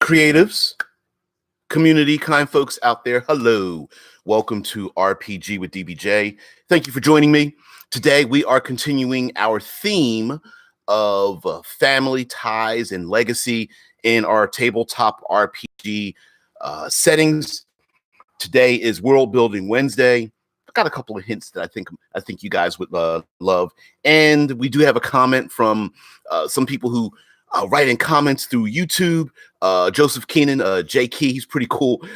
creatives, community, kind folks out there, hello. Welcome to RPG with DBJ. Thank you for joining me. Today, we are continuing our theme of family ties and legacy in our tabletop RPG settings. Today is World Building Wednesday. I got a couple of hints that I think you guys would love, and we do have a comment from some people who write in comments through YouTube. Joseph Keenan, J Key, he's pretty cool.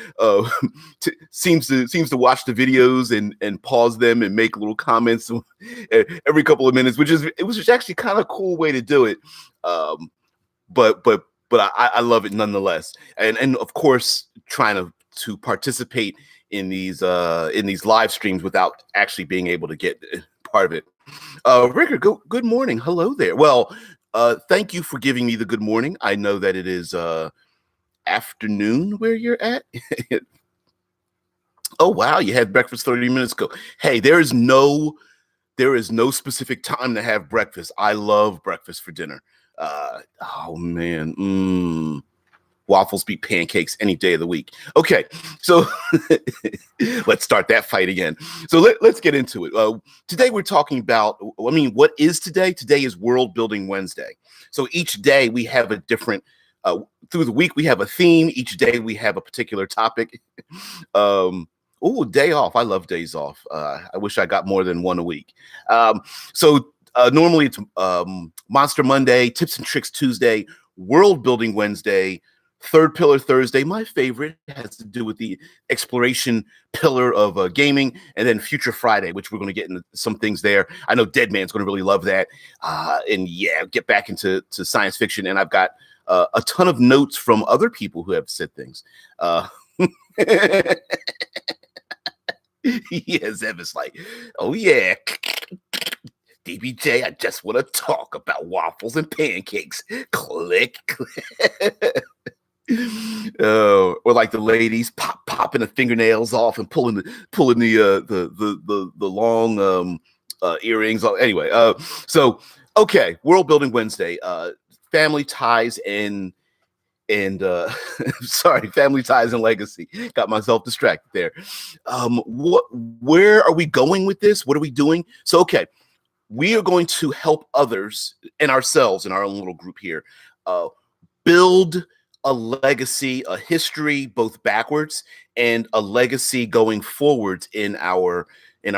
Seems to watch the videos and pause them and make little comments every couple of minutes, which was actually kind of a cool way to do it. But I love it nonetheless, and of course trying to participate in these live streams without actually being able to get part of it. Ricker, good morning. Hello there. Well, thank you for giving me the good morning. I know that it is afternoon where you're at. Oh wow, you had breakfast 30 minutes ago. Hey, there is no specific time to have breakfast. I love breakfast for dinner. Oh man, waffles beat pancakes any day of the week. Okay, so let's start that fight again. So let's get into it. Today we're talking about, what is today? Today is World Building Wednesday. So each day we have a different, through the week we have a theme. Each day we have a particular topic. Day off. I love days off. I wish I got more than one a week. Normally it's Monster Monday, Tips and Tricks Tuesday, World Building Wednesday, Third Pillar Thursday. My favorite has to do with the exploration pillar of gaming, and then Future Friday, which we're going to get into some things there. I know Deadman's going to really love that, and yeah, get back into science fiction. And I've got a ton of notes from other people who have said things. Yeah, Zeb is like, oh yeah. DBJ, I just want to talk about waffles and pancakes. Click, click. Or like the ladies popping the fingernails off and pulling the long earrings off. Anyway, okay, World Building Wednesday. Family ties and sorry, family ties and legacy. Got myself distracted there. Where are we going with this? What are we doing? So okay. We are going to help others and ourselves in our own little group here build a legacy, a history, both backwards and a legacy going forwards in our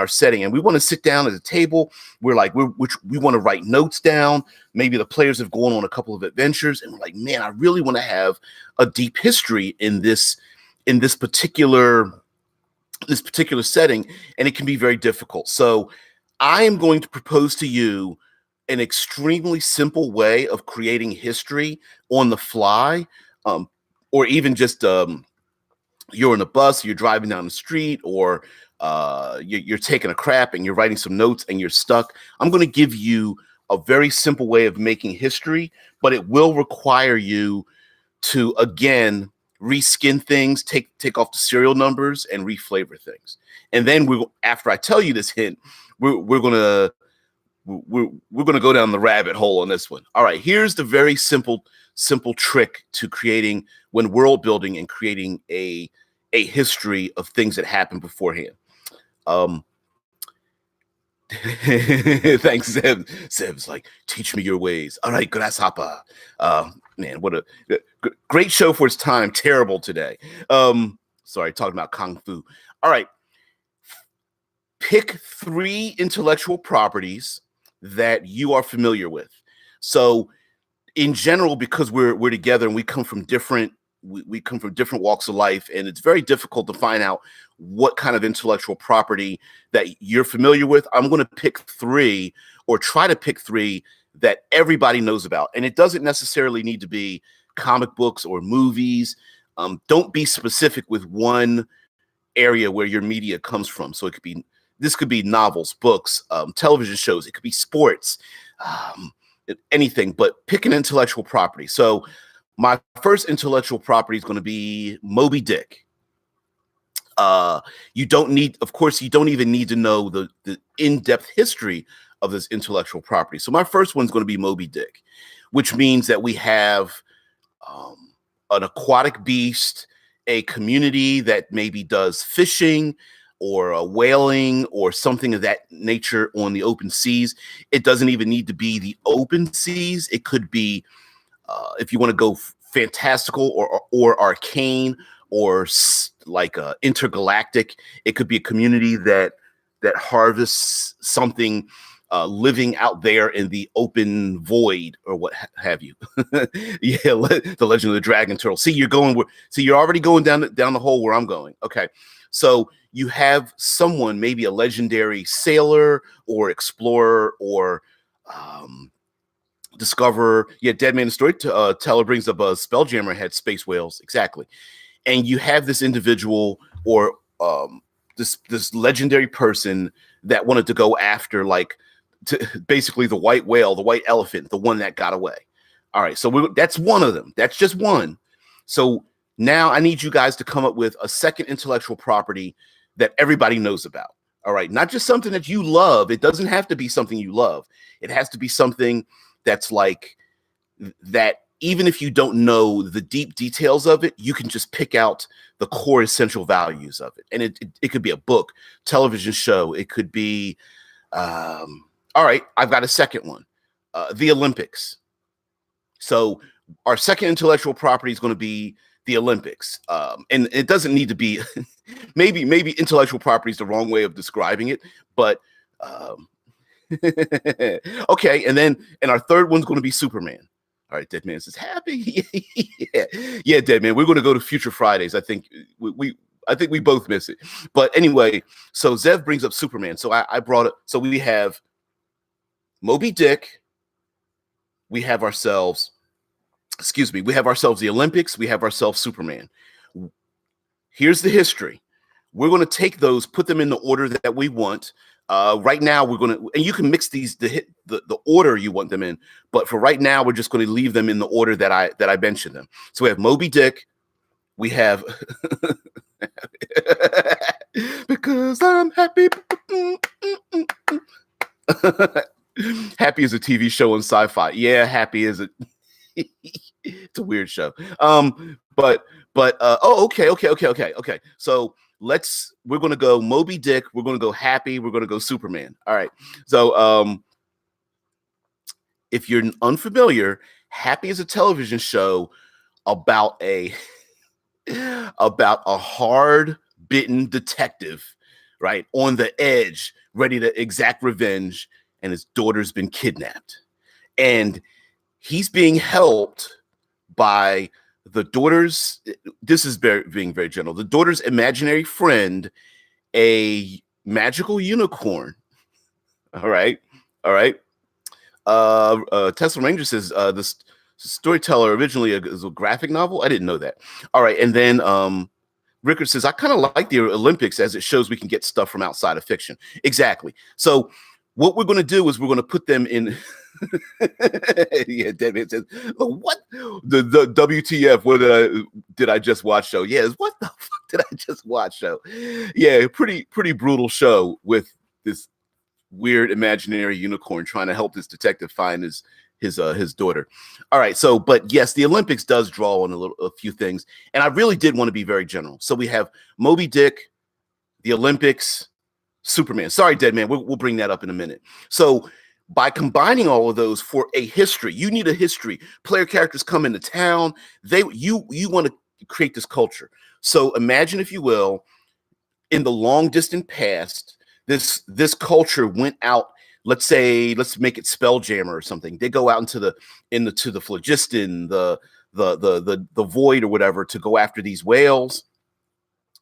setting. And we want to sit down at a table. We want to write notes down. Maybe the players have gone on a couple of adventures, and we're like, man, I really want to have a deep history in this particular setting, and it can be very difficult. So I am going to propose to you an extremely simple way of creating history on the fly, or even just you're in a bus, you're driving down the street, or you're taking a crap and you're writing some notes and you're stuck. I'm going to give you a very simple way of making history, but it will require you to, again, reskin things, take off the serial numbers and reflavor things. And then after I tell you this hint, we're gonna go down the rabbit hole on this one. All right, here's the very simple trick to creating, when world building and creating a history of things that happened beforehand. Thanks, Zeb. Zeb's like, teach me your ways. All right, grasshopper. Man, what a great show for its time. Terrible today. Sorry, talking about Kung Fu. All right. Pick 3 intellectual properties that you are familiar with. So in general, because we're together and we come from different walks of life, and it's very difficult to find out what kind of intellectual property that you're familiar with, I'm going to pick 3, or try to pick 3 that everybody knows about. And it doesn't necessarily need to be comic books or movies. Don't be specific with one area where your media comes from. So this could be novels, books, television shows. It could be sports, anything, but pick an intellectual property. So my first intellectual property is going to be Moby Dick. You don't even need to know the in-depth history of this intellectual property. So my first one's going to be Moby Dick, which means that we have an aquatic beast, a community that maybe does fishing or whaling or something of that nature on the open seas. It doesn't even need to be the open seas. It could be, if you want to go fantastical or arcane or like intergalactic, it could be a community that harvests something living out there in the open void or what have you. Yeah, the Legend of the Dragon Turtle. See, you're already going down the hole where I'm going. Okay, so you have someone, maybe a legendary sailor or explorer or discoverer. Yeah, Dead Man the Storyteller brings up a Spelljammer had space whales, exactly. And you have this individual or this legendary person that wanted to go after basically the white whale, the white elephant, the one that got away. All right, so that's one of them. That's just one. So now I need you guys to come up with a second intellectual property that everybody knows about. All right, not just something that you love. It doesn't have to be something you love. It has to be something that's like that. Even if you don't know the deep details of it, you can just pick out the core essential values of it. And it could be a book, television show. It could be, all right, I've got a second one, the Olympics. So our second intellectual property is going to be the Olympics. And it doesn't need to be, maybe intellectual property is the wrong way of describing it, but okay. And our third one's going to be Superman. All right, Dead Man says happy. Yeah, Dead Man. We're going to go to Future Fridays. I think we both miss it. But anyway, so Zev brings up Superman. So I brought it. So we have Moby Dick. We have ourselves the Olympics. We have ourselves Superman. Here's the history. We're going to take those, put them in the order that we want. Right now, we're going to, and you can mix these the order you want them in. But for right now, we're just going to leave them in the order that I mentioned them. So we have Moby Dick. We have because I'm happy. Happy is a TV show on Sci-Fi. Yeah, Happy is it's a weird show. But okay. So we're going to go Moby Dick. We're going to go Happy. We're going to go Superman. All right. So if you're unfamiliar, Happy is a television show about a hard-bitten detective, right, on the edge, ready to exact revenge, and his daughter's been kidnapped. And he's being helped by the daughter's, this is being very general, the daughter's imaginary friend, a magical unicorn. All right. Tesla Ranger says this Storyteller originally is a graphic novel. I didn't know that. All right. And then Rickard says, I kind of like the Olympics as it shows we can get stuff from outside of fiction. Exactly. So what we're going to do is we're going to put them in. Yeah, Deadman says, oh, what the WTF? What did I just watch show? Yes, what the fuck did I just watch show? Yeah, pretty brutal show with this weird imaginary unicorn trying to help this detective find his daughter. All right, so but yes, the Olympics does draw on a few things, and I really did want to be very general. So we have Moby Dick, the Olympics, Superman. Sorry, Dead Man, we'll bring that up in a minute. So by combining all of those for a history, you need a history. Player characters come into town. You want to create this culture. So imagine, if you will, in the long distant past, this culture went out. Let's make it Spelljammer or something. They go out into the phlogiston, the void or whatever, to go after these whales.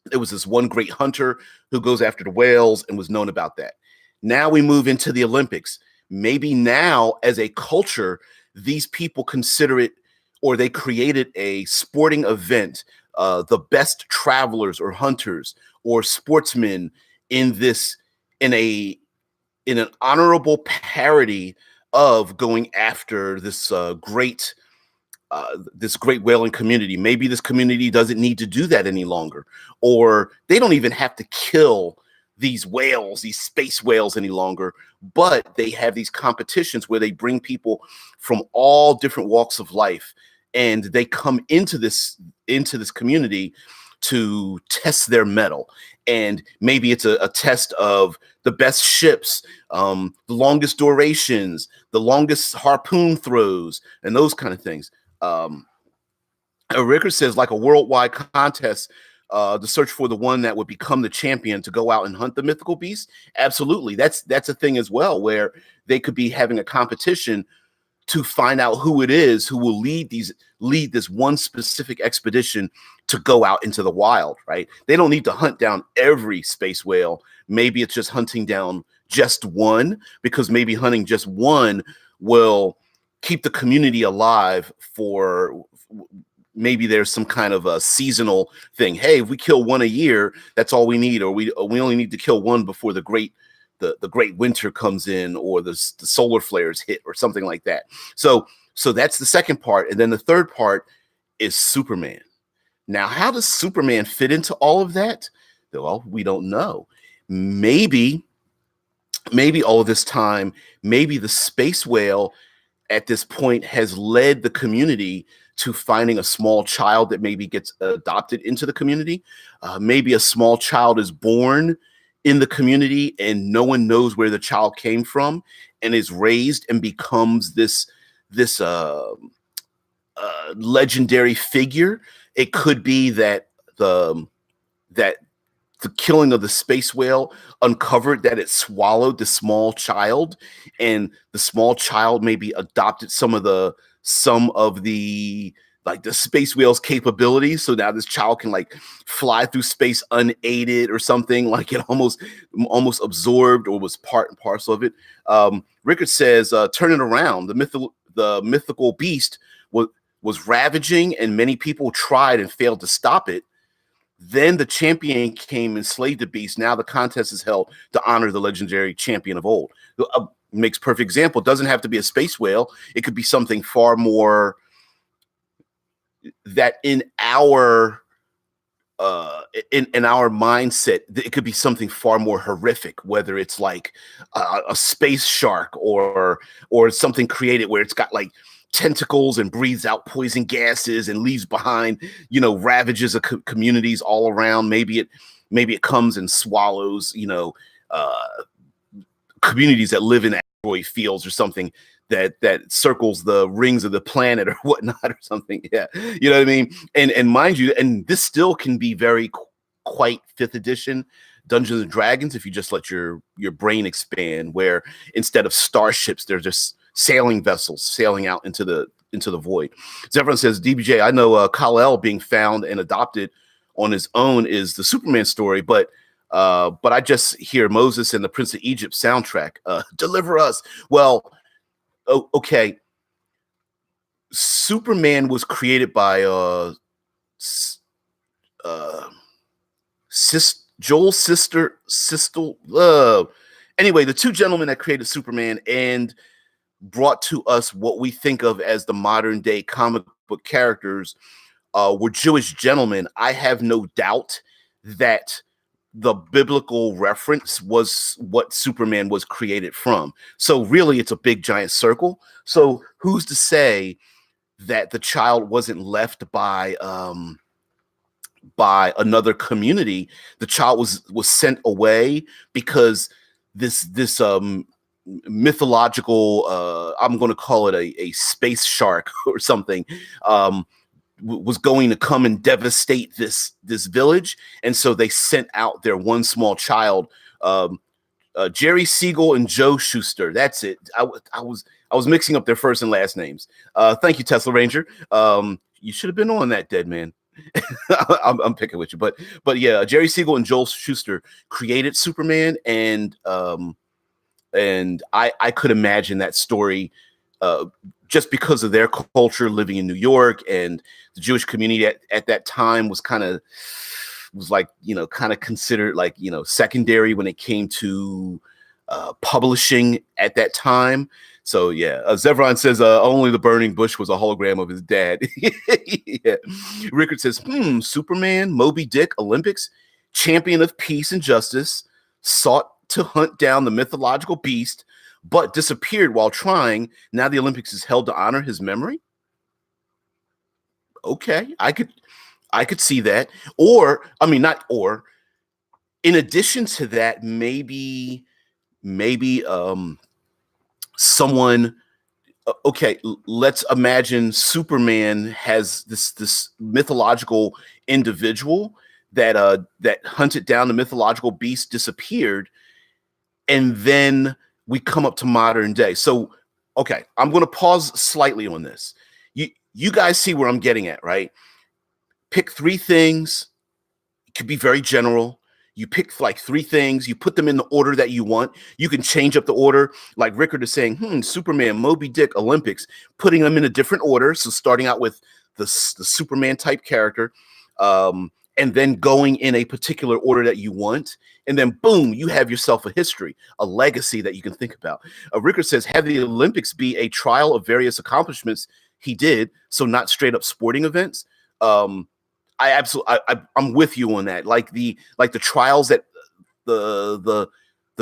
There was this one great hunter who goes after the whales and was known about that. Now we move into the Olympics. Maybe now, as a culture, these people consider it, or they created a sporting event, the best travelers or hunters or sportsmen in an honorable parody of going after this great whaling community. Maybe this community doesn't need to do that any longer, or they don't even have to kill these whales, these space whales, any longer, but they have these competitions where they bring people from all different walks of life and they come into this community to test their mettle. And maybe it's a test of the best ships, the longest durations, the longest harpoon throws, and those kind of things. Rickard says, like a worldwide contest, the search for the one that would become the champion to go out and hunt the mythical beast. Absolutely, that's a thing as well, where they could be having a competition to find out who it is who will lead this one specific expedition to go out into the wild, right? They don't need to hunt down every space whale. Maybe it's just hunting down just one, because maybe hunting just one will keep the community alive for maybe there's some kind of a seasonal thing. Hey, if we kill one a year, that's all we need, or we only need to kill one before the great winter comes in, or the solar flares hit, or something like that. So that's the second part. And then the third part is Superman. Now, how does Superman fit into all of that? Well, we don't know. Maybe all of this time, maybe the space whale at this point has led the community to finding a small child that maybe gets adopted into the community. Maybe a small child is born in the community and no one knows where the child came from, and is raised and becomes this legendary figure. It could be that the killing of the space whale uncovered that it swallowed the small child, and the small child maybe adopted some of the like the space whale's capabilities. So now this child can like fly through space unaided or something, like it almost absorbed or was part and parcel of it. Rickard says, turn it around. The mythical beast was ravaging, and many people tried and failed to stop it. Then the champion came and slayed the beast. Now the contest is held to honor the legendary champion of old. Makes perfect example. It doesn't have to be a space whale. It could be something far more that in our mindset, it could be something far more horrific, whether it's like a space shark or something created where it's got like tentacles and breathes out poison gases and leaves behind, ravages of communities all around. Maybe it comes and swallows, communities that live in asteroid fields or something that circles the rings of the planet or whatnot or something. Yeah. You know what I mean? And mind you, and this still can be very quite 5th edition Dungeons and Dragons if you just let your brain expand, where instead of starships, they're just sailing vessels sailing out into the void. Zevran says, DBJ, I know Kal-El being found and adopted on his own is the Superman story, but I just hear Moses and the Prince of Egypt soundtrack. Deliver us. Well, okay. Superman was created by Joel's sister. Anyway, the two gentlemen that created Superman and brought to us what we think of as the modern day comic book characters were Jewish gentlemen. I have no doubt that the biblical reference was what Superman was created from. So really, it's a big giant circle. So who's to say that the child wasn't left by another community? The child was sent away because this mythological, I'm going to call it a space shark or something, was going to come and devastate this village, and so they sent out their one small child, Jerry Siegel and Joe Shuster. That's it. I was mixing up their first and last names. Thank you, Tesla Ranger. You should have been on that, dead man. I'm picking with you, but yeah, Jerry Siegel and Joel Shuster created Superman, and I could imagine that story. Just because of their culture living in New York, and the Jewish community at that time was kind of considered like, secondary when it came to publishing at that time. So yeah, Zevron says only the burning bush was a hologram of his dad. Yeah. Rickard says, Superman, Moby Dick, Olympics, champion of peace and justice, sought to hunt down the mythological beast, but disappeared while trying. Now the Olympics is held to honor his memory. Okay, I could see that. Or I mean, not or. In addition to that, maybe someone. Okay, let's imagine Superman has this mythological individual that hunted down the mythological beast, disappeared, and then we come up to modern day. So, okay, I'm going to pause slightly on this. You guys see where I'm getting at, right? Pick three things. It could be very general. You pick like three things, you put them in the order that you want. You can change up the order, like Rickard is saying, Superman, Moby Dick, Olympics, putting them in a different order. So starting out with the Superman type character, and then going in a particular order that you want. And then boom, you have yourself a history, a legacy that you can think about. Rickard says, have the Olympics be a trial of various accomplishments he did, so not straight up sporting events. I absolutely, I'm with you on that. Like the trials that the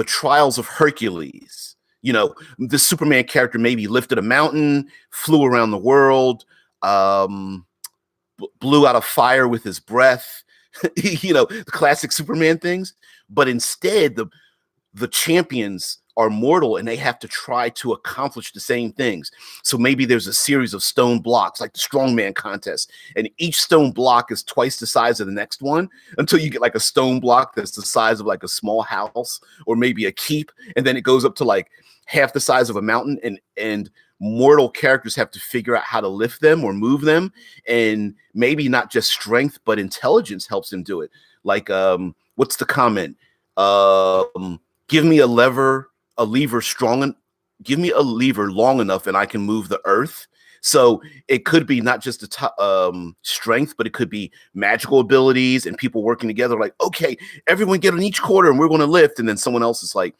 trials of Hercules. You know, the Superman character maybe lifted a mountain, flew around the world, blew out a fire with his breath. You know, the classic Superman things. But instead, the champions are mortal and they have to try to accomplish the same things. So maybe there's a series of stone blocks like the strongman contest, and each stone block is twice the size of the next one until you get like a stone block that's the size of like a small house or maybe a keep, and then it goes up to like half the size of a mountain, and mortal characters have to figure out how to lift them or move them, and maybe not just strength but intelligence helps them do it. Like what's the comment? Give me a lever strong, give me a lever long enough and I can move the earth. So it could be not just strength, but it could be magical abilities and people working together. Like, okay, everyone get on each quarter and we're going to lift. And then someone else is like,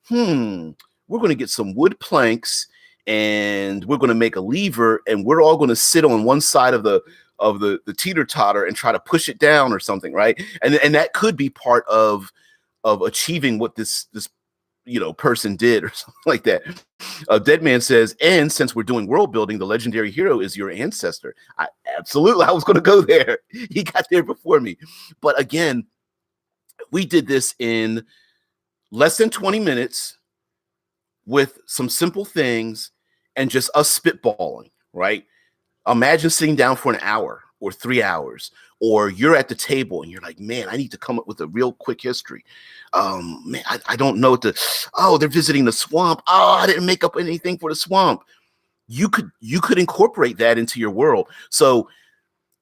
we're going to get some wood planks and we're going to make a lever and we're all going to sit on one side of the teeter-totter and try to push it down or something, right? And that could be part of achieving what this person did or something like that. Dead Man says, and since we're doing world building, the legendary hero is your ancestor. Absolutely, I was going to go there. He got there before me. But again, we did this in less than 20 minutes with some simple things and just us spitballing, right? Imagine sitting down for an hour or 3 hours, or you're at the table and you're like, man, I need to come up with a real quick history. Man, I don't know what they're visiting the swamp. Oh, I didn't make up anything for the swamp. You could incorporate that into your world. So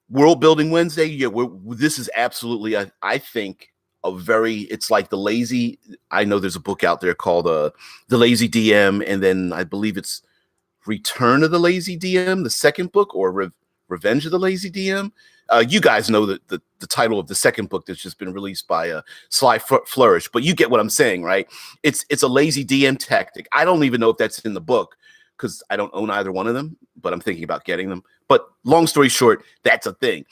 World Building Wednesday, yeah, this is absolutely, I think, it's like the lazy, I know there's a book out there called The Lazy DM, and then I believe it's Return of the Lazy DM, the second book, or Revenge of the Lazy DM. You guys know the title of the second book that's just been released by Sly Flourish, but you get what I'm saying, right? It's a lazy DM tactic. I don't even know if that's in the book because I don't own either one of them, but I'm thinking about getting them. But long story short, that's a thing.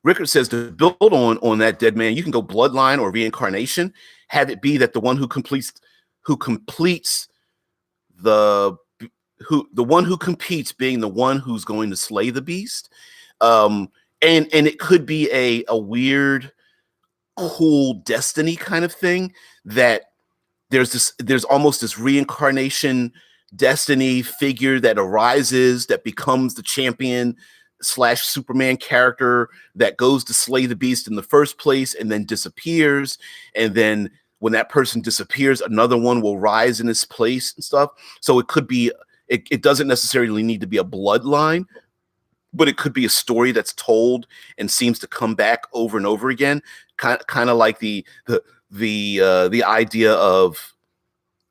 Rickard says to build on that, Dead Man, you can go bloodline or reincarnation. Have it be that the one who completes the one who competes being the one who's going to slay the beast. And it could be a weird, cool destiny kind of thing that there's almost this reincarnation destiny figure that arises that becomes the champion / Superman character that goes to slay the beast in the first place and then disappears. And then when that person disappears, another one will rise in its place and stuff. So it could be, it doesn't necessarily need to be a bloodline, but it could be a story that's told and seems to come back over and over again. Kind of like the idea of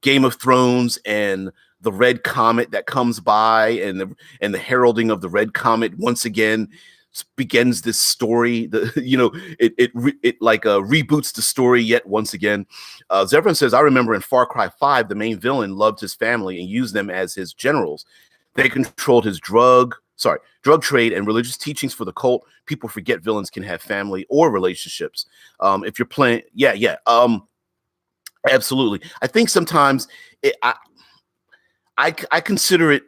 Game of Thrones and the red comet that comes by, and the heralding of the red comet once again begins this story. It reboots the story yet once again. Zevran says, I remember in Far Cry 5, the main villain loved his family and used them as his generals. They controlled his drug trade and religious teachings for the cult. People forget villains can have family or relationships. If you're playing, absolutely. I think sometimes I consider it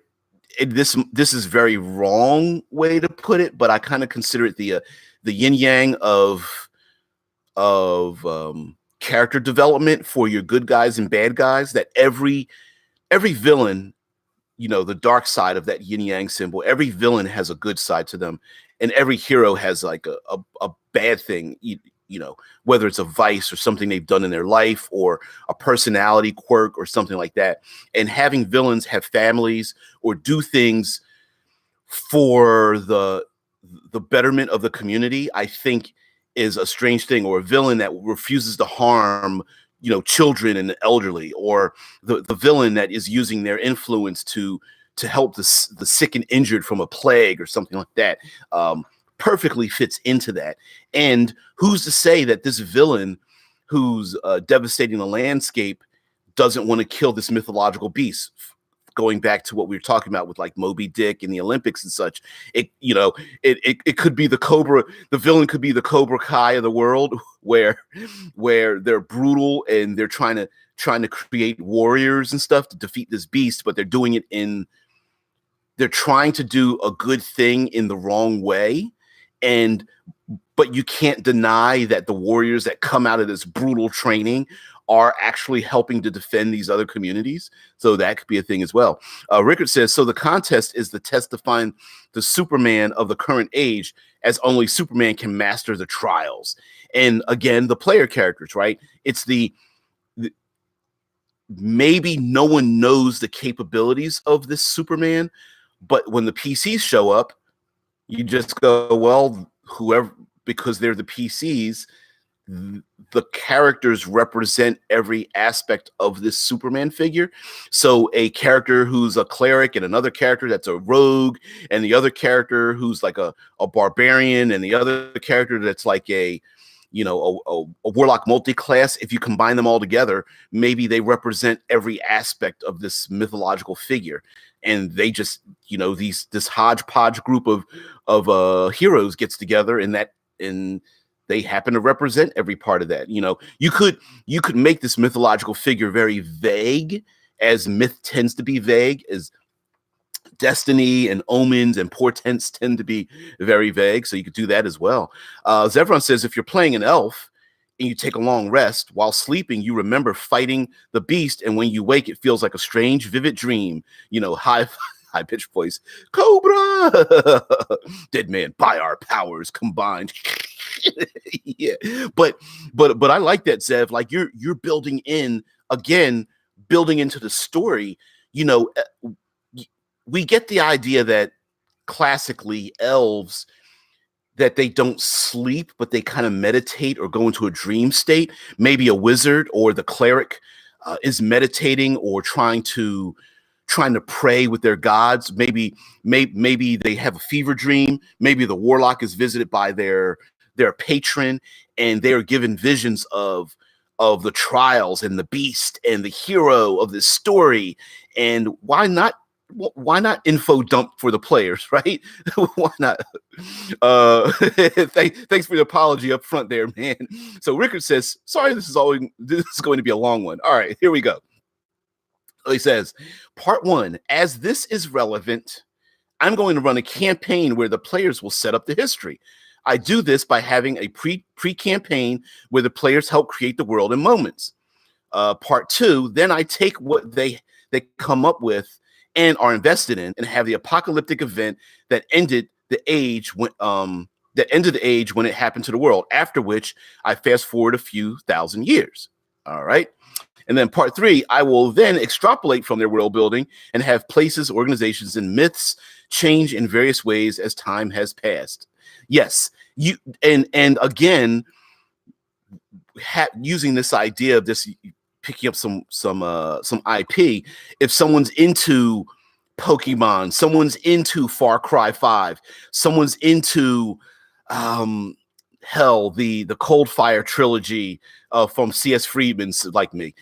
this is very wrong way to put it, but I kind of consider it the yin yang of character development for your good guys and bad guys. That every villain, the dark side of that yin yang symbol, every villain has a good side to them, and every hero has like a bad thing, whether it's a vice or something they've done in their life or a personality quirk or something like that. And having villains have families or do things for the betterment of the community, I think is a strange thing. Or a villain that refuses to harm children and the elderly, or the villain that is using their influence to help the sick and injured from a plague or something like that, perfectly fits into that. And who's to say that this villain who's devastating the landscape doesn't want to kill this mythological beast? Going back to what we were talking about with like Moby Dick and the Olympics and such, it could be the villain could be the Cobra Kai of the world, where they're brutal and they're trying to create warriors and stuff to defeat this beast, but they're trying to do a good thing in the wrong way. But you can't deny that the warriors that come out of this brutal training are actually helping to defend these other communities. So that could be a thing as well. Rickard says, so the contest is the test to find the Superman of the current age, as only Superman can master the trials. And again, the player characters, right? It's maybe no one knows the capabilities of this Superman, but when the PCs show up, you just go, well, whoever, because they're the PCs, the characters represent every aspect of this Superman figure. So a character who's a cleric, and another character that's a rogue, and the other character who's like a barbarian, and the other character that's like a warlock multi-class, if you combine them all together, maybe they represent every aspect of this mythological figure. And they just, this hodgepodge group of heroes gets together, and they happen to represent every part of that. You could make this mythological figure very vague, as myth tends to be vague, as destiny and omens and portents tend to be very vague. So you could do that as well. Zevron says, if you're playing an elf and you take a long rest while sleeping, you remember fighting the beast, and when you wake, it feels like a strange, vivid dream. High pitched voice, Cobra, dead man, by our powers combined. Yeah, but I like that, Zev. Like you're building into the story. We get the idea that classically elves, that they don't sleep, but they kind of meditate or go into a dream state. Maybe a wizard or the cleric is meditating or trying to pray with their gods. Maybe they have a fever dream. Maybe the warlock is visited by their patron, and they are given visions of the trials and the beast and the hero of this story. And why not info dump for the players, right? Why not? Thanks for the apology up front there, man. So Rickard says, sorry, this is going to be a long one. All right, here we go. He says, part 1, as this is relevant, I'm going to run a campaign where the players will set up the history. I do this by having a pre-campaign where the players help create the world in moments. Part 2, then I take what they come up with and are invested in, and have the apocalyptic event that ended the age when it happened to the world. After which I fast forward a few thousand years. All right. And then part 3, I will then extrapolate from their world building and have places, organizations, and myths change in various ways as time has passed. Yes, you and again, using this idea of this, picking up some IP. If someone's into Pokemon, someone's into Far Cry 5, someone's into the Cold Fire trilogy from C.S. Friedman's, like me.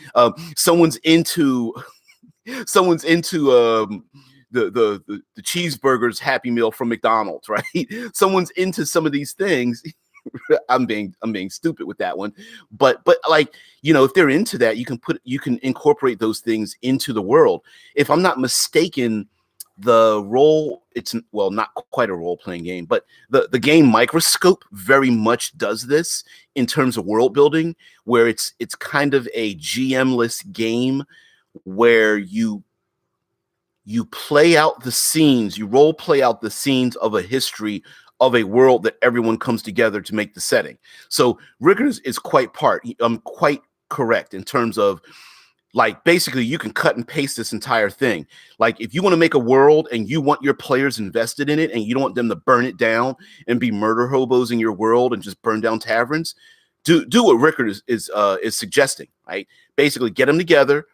Someone's into the cheeseburgers Happy Meal from McDonald's, right? Someone's into some of these things. I'm being stupid with that one, but like, if they're into that, you can incorporate those things into the world. If I'm not mistaken, the role, it's well, not quite a role playing game, but the game Microscope very much does this in terms of world building, where it's kind of a GM-less game where you play out the scenes, you role play out the scenes of a history of a world that everyone comes together to make the setting. So Rickard is quite correct in terms of, like, basically you can cut and paste this entire thing. Like, if you want to make a world and you want your players invested in it and you don't want them to burn it down and be murder hobos in your world and just burn down taverns, do what Rickard is suggesting, right? Basically get them together,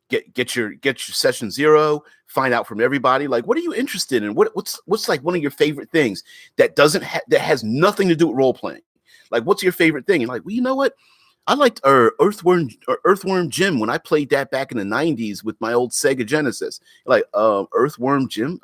get your session 0, find out from everybody, like, what are you interested in? What's like one of your favorite things that that has nothing to do with role playing? Like, what's your favorite thing? And like, well, you know what? I liked Earthworm Jim when I played that back in the 90s with my old Sega Genesis. Like, Earthworm Jim,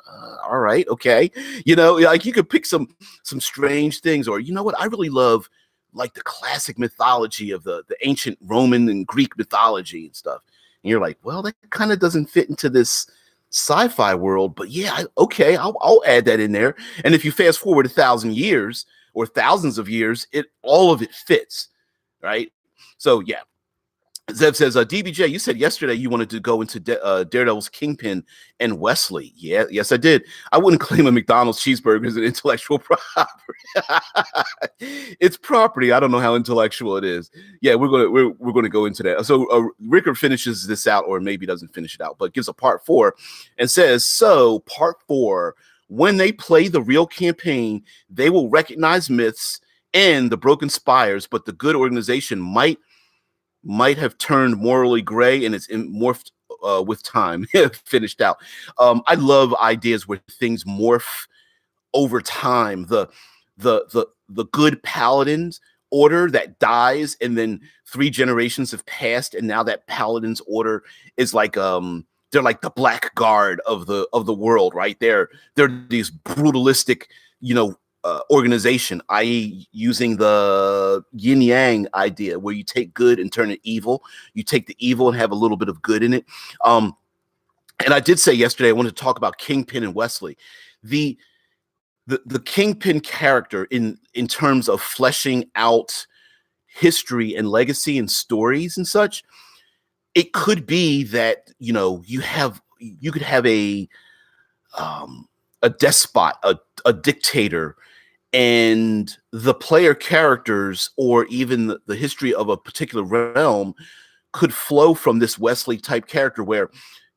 all right, okay. You know, like, you could pick some strange things, or, you know what, I really love like the classic mythology of the ancient Roman and Greek mythology and stuff. And you're like, well, that kind of doesn't fit into this sci-fi world, but yeah, okay, I'll add that in there. And if you fast forward 1,000 years or thousands of years, all of it fits, right? So yeah, Zev says, DBJ, you said yesterday you wanted to go into Daredevil's Kingpin and Wesley. Yeah, yes, I did. I wouldn't claim a McDonald's cheeseburger as an intellectual property. It's property. I don't know how intellectual it is. Yeah, we're gonna go into that. So Rickard finishes this out, or maybe doesn't finish it out, but gives a part 4 and says, so part 4, when they play the real campaign, they will recognize myths and the broken spires, but the good organization might have turned morally gray, and it's morphed with time. Finished out. I love ideas where things morph over time. The good paladins order that dies, and then 3 generations have passed, and now that paladin's order is like they're like the black guard of the world, right? They're these brutalistic, organization, i.e., using the yin yang idea, where you take good and turn it evil. You take the evil and have a little bit of good in it. And I did say yesterday I wanted to talk about Kingpin and Wesley. The Kingpin character in terms of fleshing out history and legacy and stories and such, it could be that you could have a despot, a dictator, and the player characters, or even the history of a particular realm, could flow from this Wesley type character, where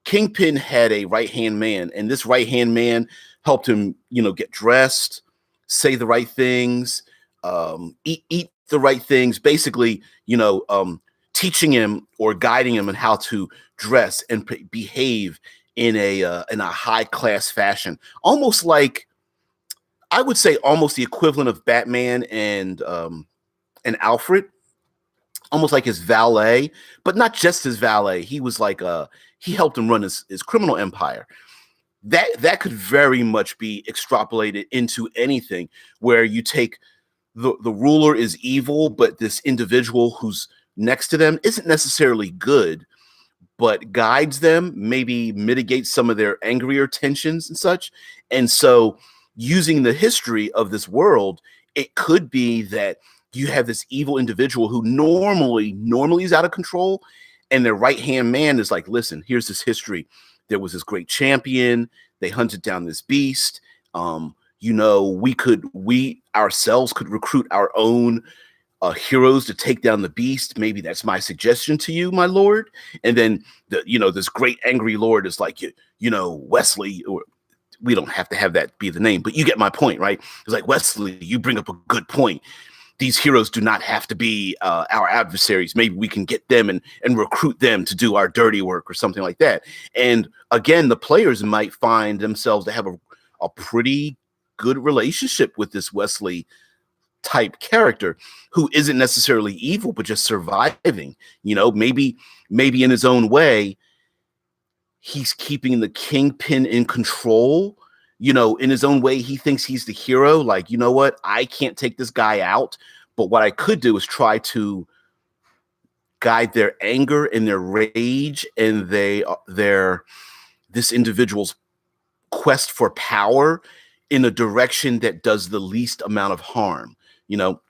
Kingpin had a right-hand man, and this right-hand man helped him, get dressed, say the right things, eat the right things, basically, teaching him or guiding him on how to dress and behave in a high-class fashion. Almost like, I would say, almost the equivalent of Batman and Alfred, almost like his valet, but not just his valet. He was like he helped him run his criminal empire. That could very much be extrapolated into anything, where you take the ruler is evil, but this individual who's next to them isn't necessarily good, but guides them, maybe mitigates some of their angrier tensions and such. And so, using the history of this world, it could be that you have this evil individual who normally is out of control, and their right-hand man is like, listen, here's this history. There was this great champion. They hunted down this beast. We ourselves could recruit our own heroes to take down the beast. Maybe that's my suggestion to you, my lord. And then this great angry lord is like, Wesley, or we don't have to have that be the name, but you get my point, right? It's like, Wesley, you bring up a good point. These heroes do not have to be our adversaries. Maybe we can get them and recruit them to do our dirty work or something like that. And again, the players might find themselves to have a pretty good relationship with this Wesley type character, who isn't necessarily evil, but just surviving. Maybe in his own way, he's keeping the Kingpin in control. In his own way, he thinks he's the hero. Like, you know what? I can't take this guy out, but what I could do is try to guide their anger and their rage and this individual's quest for power in a direction that does the least amount of harm. You know,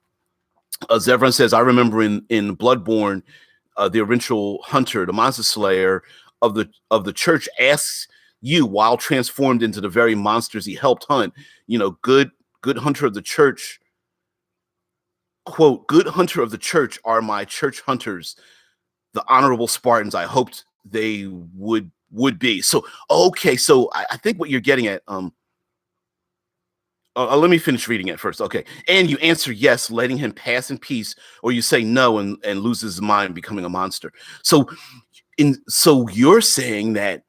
as everyone says, I remember in Bloodborne, the eventual hunter, the monster slayer of the church, asks you, while transformed into the very monsters he helped hunt, you know, good hunter of the church, quote, good hunter of the church are my church hunters, the honorable Spartans I hoped they would be. So okay, so I think what you're getting at, let me finish reading it first. Okay. And you answer yes, letting him pass in peace, or you say no and loses his mind, becoming a monster. So so you're saying that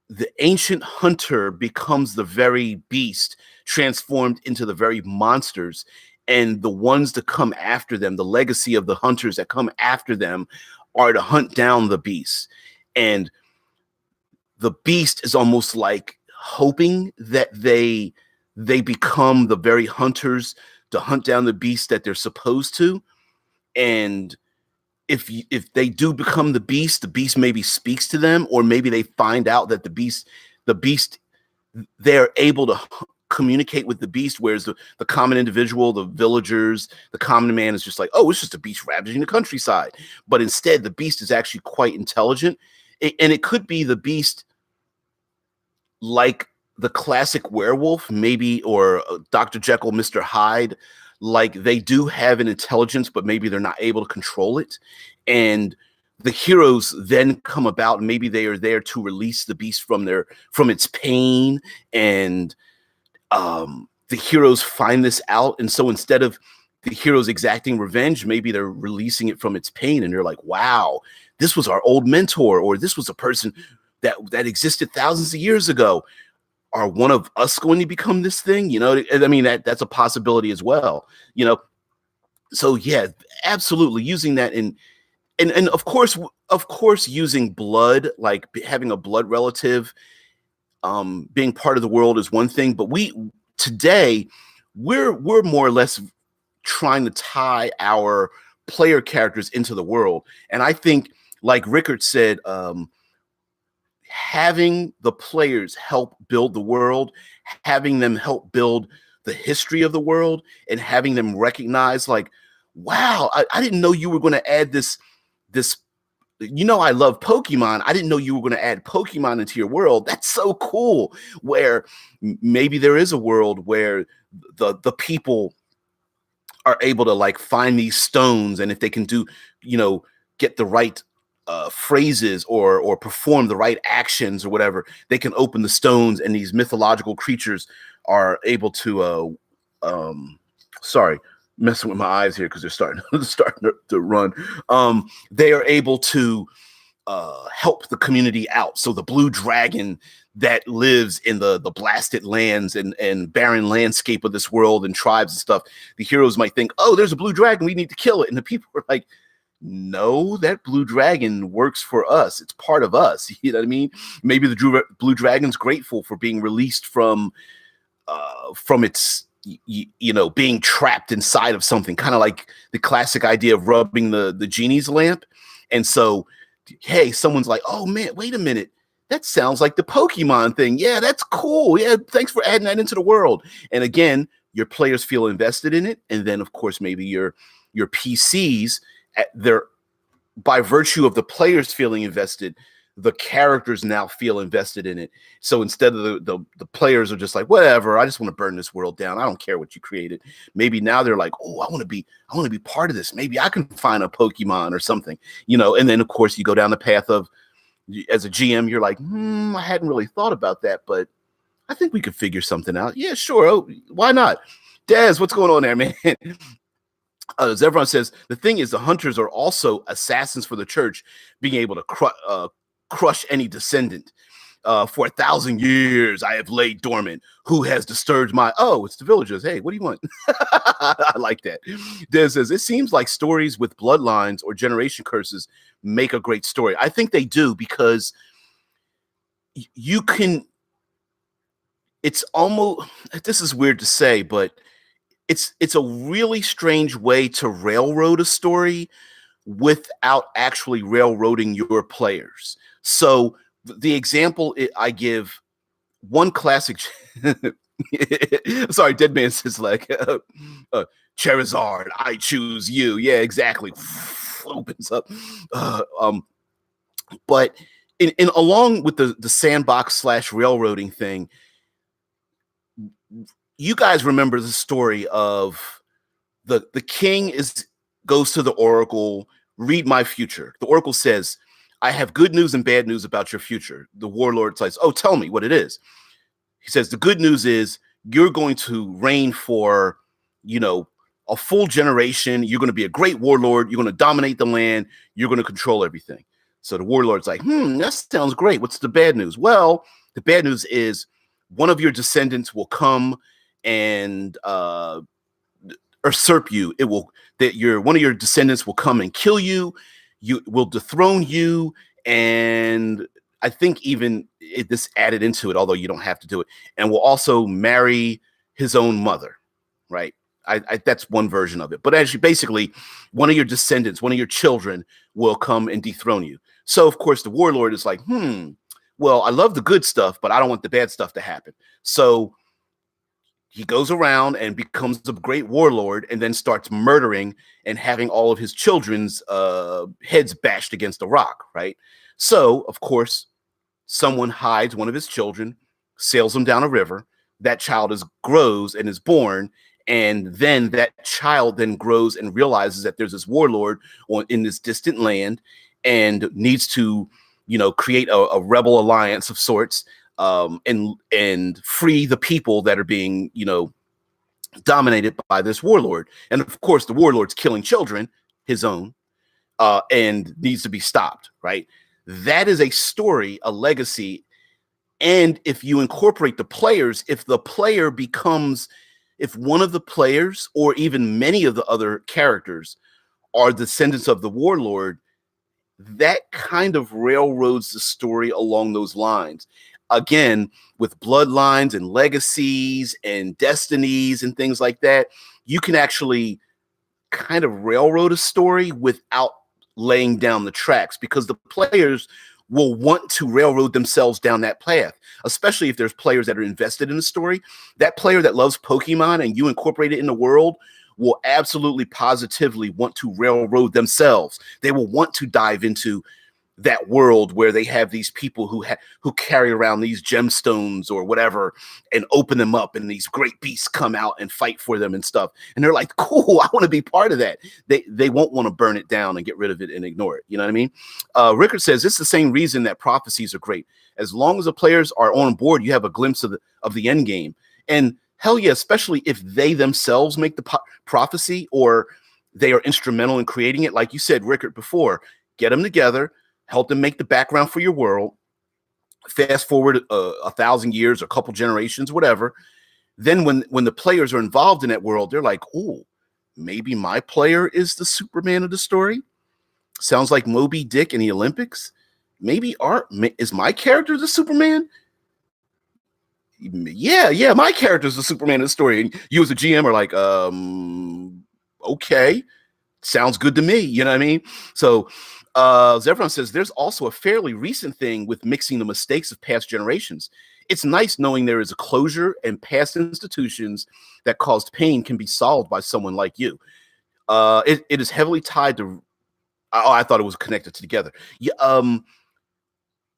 the ancient hunter becomes the very beast, transformed into the very monsters, and the ones to come after them, the legacy of the hunters that come after them, are to hunt down the beast. And the beast is almost like hoping that they become the very hunters to hunt down the beast that they're supposed to. And if they do become the beast maybe speaks to them, or maybe they find out that the beast, they're able to communicate with the beast, whereas the common individual, the villagers, the common man is just like, oh, it's just a beast ravaging the countryside. But instead, the beast is actually quite intelligent. And it could be the beast like the classic werewolf, maybe, or Dr. Jekyll, Mr. Hyde. Like, they do have an intelligence, but maybe they're not able to control it. And the heroes then come about. Maybe they are there to release the beast from its pain. And the heroes find this out. And so instead of the heroes exacting revenge, maybe they're releasing it from its pain. And they're like, wow, this was our old mentor, or this was a person that existed thousands of years ago. Are one of us going to become this thing? You know, I mean, that's a possibility as well, you know? So yeah, absolutely. Using that and of course, using blood, like having a blood relative, being part of the world is one thing, but today, we're more or less trying to tie our player characters into the world. And I think, like Rickard said, having the players help build the world, having them help build the history of the world, and having them recognize, like, wow, I didn't know you were going to add this, you know, I love Pokemon. I didn't know you were going to add Pokemon into your world. That's so cool. Where maybe there is a world where the people are able to, like, find these stones, and if they can do, you know, get the right phrases or perform the right actions or whatever, they can open the stones, and these mythological creatures are able to sorry, messing with my eyes here because they're starting to run. They are able to help the community out. So the blue dragon that lives in the blasted lands and barren landscape of this world and tribes and stuff, the heroes might think, oh, there's a blue dragon, we need to kill it. And the people are like, no, that blue dragon works for us. It's part of us. You know what I mean? Maybe the blue dragon's grateful for being released from its, you know, being trapped inside of something, kind of like the classic idea of rubbing the genie's lamp. And so, hey, someone's like, oh man, wait a minute, that sounds like the Pokemon thing. Yeah, that's cool. Yeah, thanks for adding that into the world. And again, your players feel invested in it. And then, of course, maybe your PCs, they're, by virtue of the players feeling invested, the characters now feel invested in it. So instead of the players are just like, whatever, I just want to burn this world down, I don't care what you created. Maybe now they're like, oh, I want to be part of this. Maybe I can find a Pokemon or something, you know. And then, of course, you go down the path of, as a GM, you're like, I hadn't really thought about that, but I think we could figure something out. Yeah, sure. Oh, why not? Dez, what's going on there, man? As everyone says, the thing is, the hunters are also assassins for the church, being able to crush any descendant. For 1,000 years, I have laid dormant. Who has disturbed my? Oh, it's the villagers. Hey, what do you want? I like that. Des says, it seems like stories with bloodlines or generation curses make a great story. I think they do, because you can. It's almost. This is weird to say, but it's a really strange way to railroad a story without actually railroading your players. So the example I give one classic. Sorry, Dead Man says like, Charizard, I choose you. Yeah, exactly. Opens up. But in along with the sandbox slash railroading thing, you guys remember the story of the king is goes to the oracle, read my future. The oracle says, I have good news and bad news about your future. The warlord says, oh, tell me what it is. He says, the good news is you're going to reign for, you know, a full generation. You're going to be a great warlord. You're going to dominate the land. You're going to control everything. So the warlord's like, that sounds great. What's the bad news? Well, the bad news is one of your descendants will come and usurp you. It will that your one of your descendants will come and kill you. You will dethrone you, and I think even this added into it, although you don't have to do it, and will also marry his own mother, right? That's one version of it. But actually, basically, one of your descendants, one of your children, will come and dethrone you. So, of course, the warlord is like, well, I love the good stuff, but I don't want the bad stuff to happen. So he goes around and becomes a great warlord and then starts murdering and having all of his children's heads bashed against a rock, right? So, of course, someone hides one of his children, sails him down a river. That child grows and is born. And then that child then grows and realizes that there's this warlord in this distant land and needs to, create a rebel alliance of sorts, and free the people that are being, dominated by this warlord. And of course, the warlord's killing children, his own, and needs to be stopped, right? That is a story, a legacy. And if you incorporate the players, if one of the players or even many of the other characters are descendants of the warlord, that kind of railroads the story along those lines. Again, with bloodlines and legacies and destinies and things like that, you can actually kind of railroad a story without laying down the tracks, because the players will want to railroad themselves down that path, especially if there's players that are invested in the story. That player that loves Pokemon and you incorporate it in the world will absolutely positively want to railroad themselves. They will want to dive into that world where they have these people who carry around these gemstones or whatever and open them up, and these great beasts come out and fight for them and stuff. And they're like, cool, I want to be part of that. They won't want to burn it down and get rid of it and ignore it. You know what I mean? Rickard says it's the same reason that prophecies are great. As long as the players are on board, you have a glimpse of the end game. And hell yeah, especially if they themselves make the prophecy or they are instrumental in creating it. Like you said, Rickard, before, get them together, help them make the background for your world. Fast forward 1,000 years, a couple generations, whatever. Then when the players are involved in that world, they're like, oh, maybe my player is the Superman of the story. Sounds like Moby Dick in the Olympics. Maybe is my character the Superman? Yeah, my character is the Superman of the story. And you as a GM are like, okay, sounds good to me. You know what I mean? So Zevron says there's also a fairly recent thing with mixing the mistakes of past generations. It's nice knowing there is a closure and past institutions that caused pain can be solved by someone like you. It is heavily tied to. Oh, I thought it was connected together. Yeah,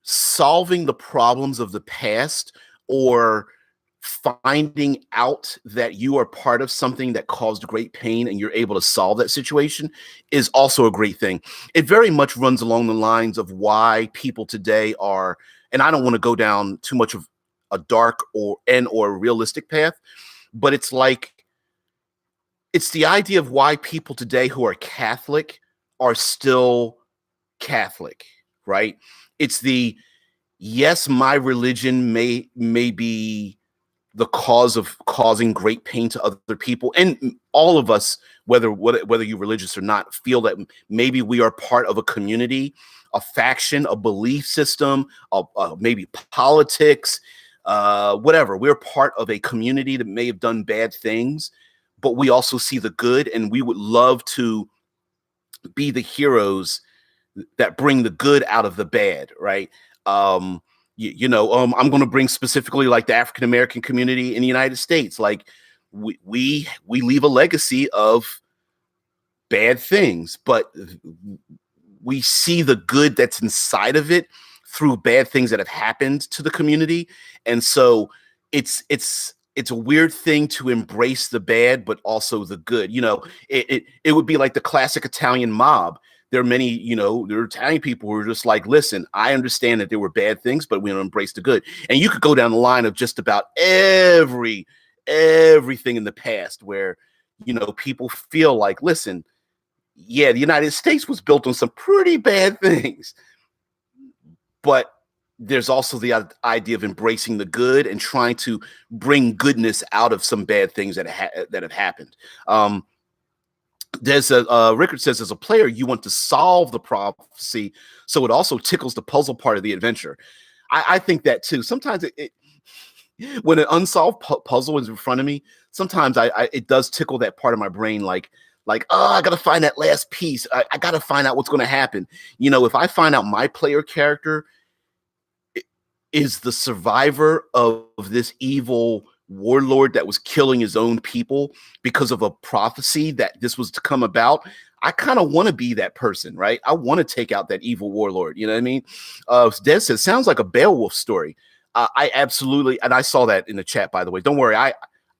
solving the problems of the past or finding out that you are part of something that caused great pain and you're able to solve that situation is also a great thing. It very much runs along the lines of why people today are, and I don't want to go down too much of a dark or realistic path, but it's the idea of why people today who are Catholic are still Catholic, right? It's yes, my religion may be the cause of causing great pain to other people, and all of us, whether you're religious or not, feel that maybe we are part of a community, a faction, a belief system, maybe politics, whatever. We're part of a community that may have done bad things, but we also see the good, and we would love to be the heroes that bring the good out of the bad, right? I'm going to bring specifically like the African American community in the United States. Like we leave a legacy of bad things, but we see the good that's inside of it through bad things that have happened to the community. And so it's a weird thing to embrace the bad but also the good. It would be like the classic Italian mob. There are many, there are Italian people who are just like, listen, I understand that there were bad things, but we don't embrace the good. And you could go down the line of just about everything in the past where people feel like, listen, yeah, the United States was built on some pretty bad things, but there's also the idea of embracing the good and trying to bring goodness out of some bad things that have happened. Rickard says, as a player, you want to solve the prophecy, so it also tickles the puzzle part of the adventure. I think that too. Sometimes when an unsolved puzzle is in front of me, sometimes it does tickle that part of my brain, like, oh, I got to find that last piece. I got to find out what's going to happen. If I find out my player character is the survivor of this evil warlord that was killing his own people because of a prophecy that this was to come about, I kind of want to be that person, right? I want to take out that evil warlord. You know what I mean? Des says, sounds like a Beowulf story. I absolutely, and I saw that in the chat, by the way. Don't worry,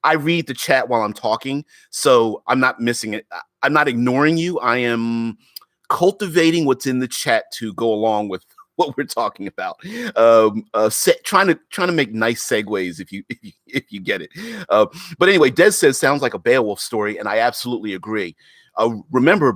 I read the chat while I'm talking, so I'm not missing it. I'm not ignoring you. I am cultivating what's in the chat to go along with what we're talking about. Trying to make nice segues if you get it. But anyway, Des says sounds like a Beowulf story, and I absolutely agree. Remember,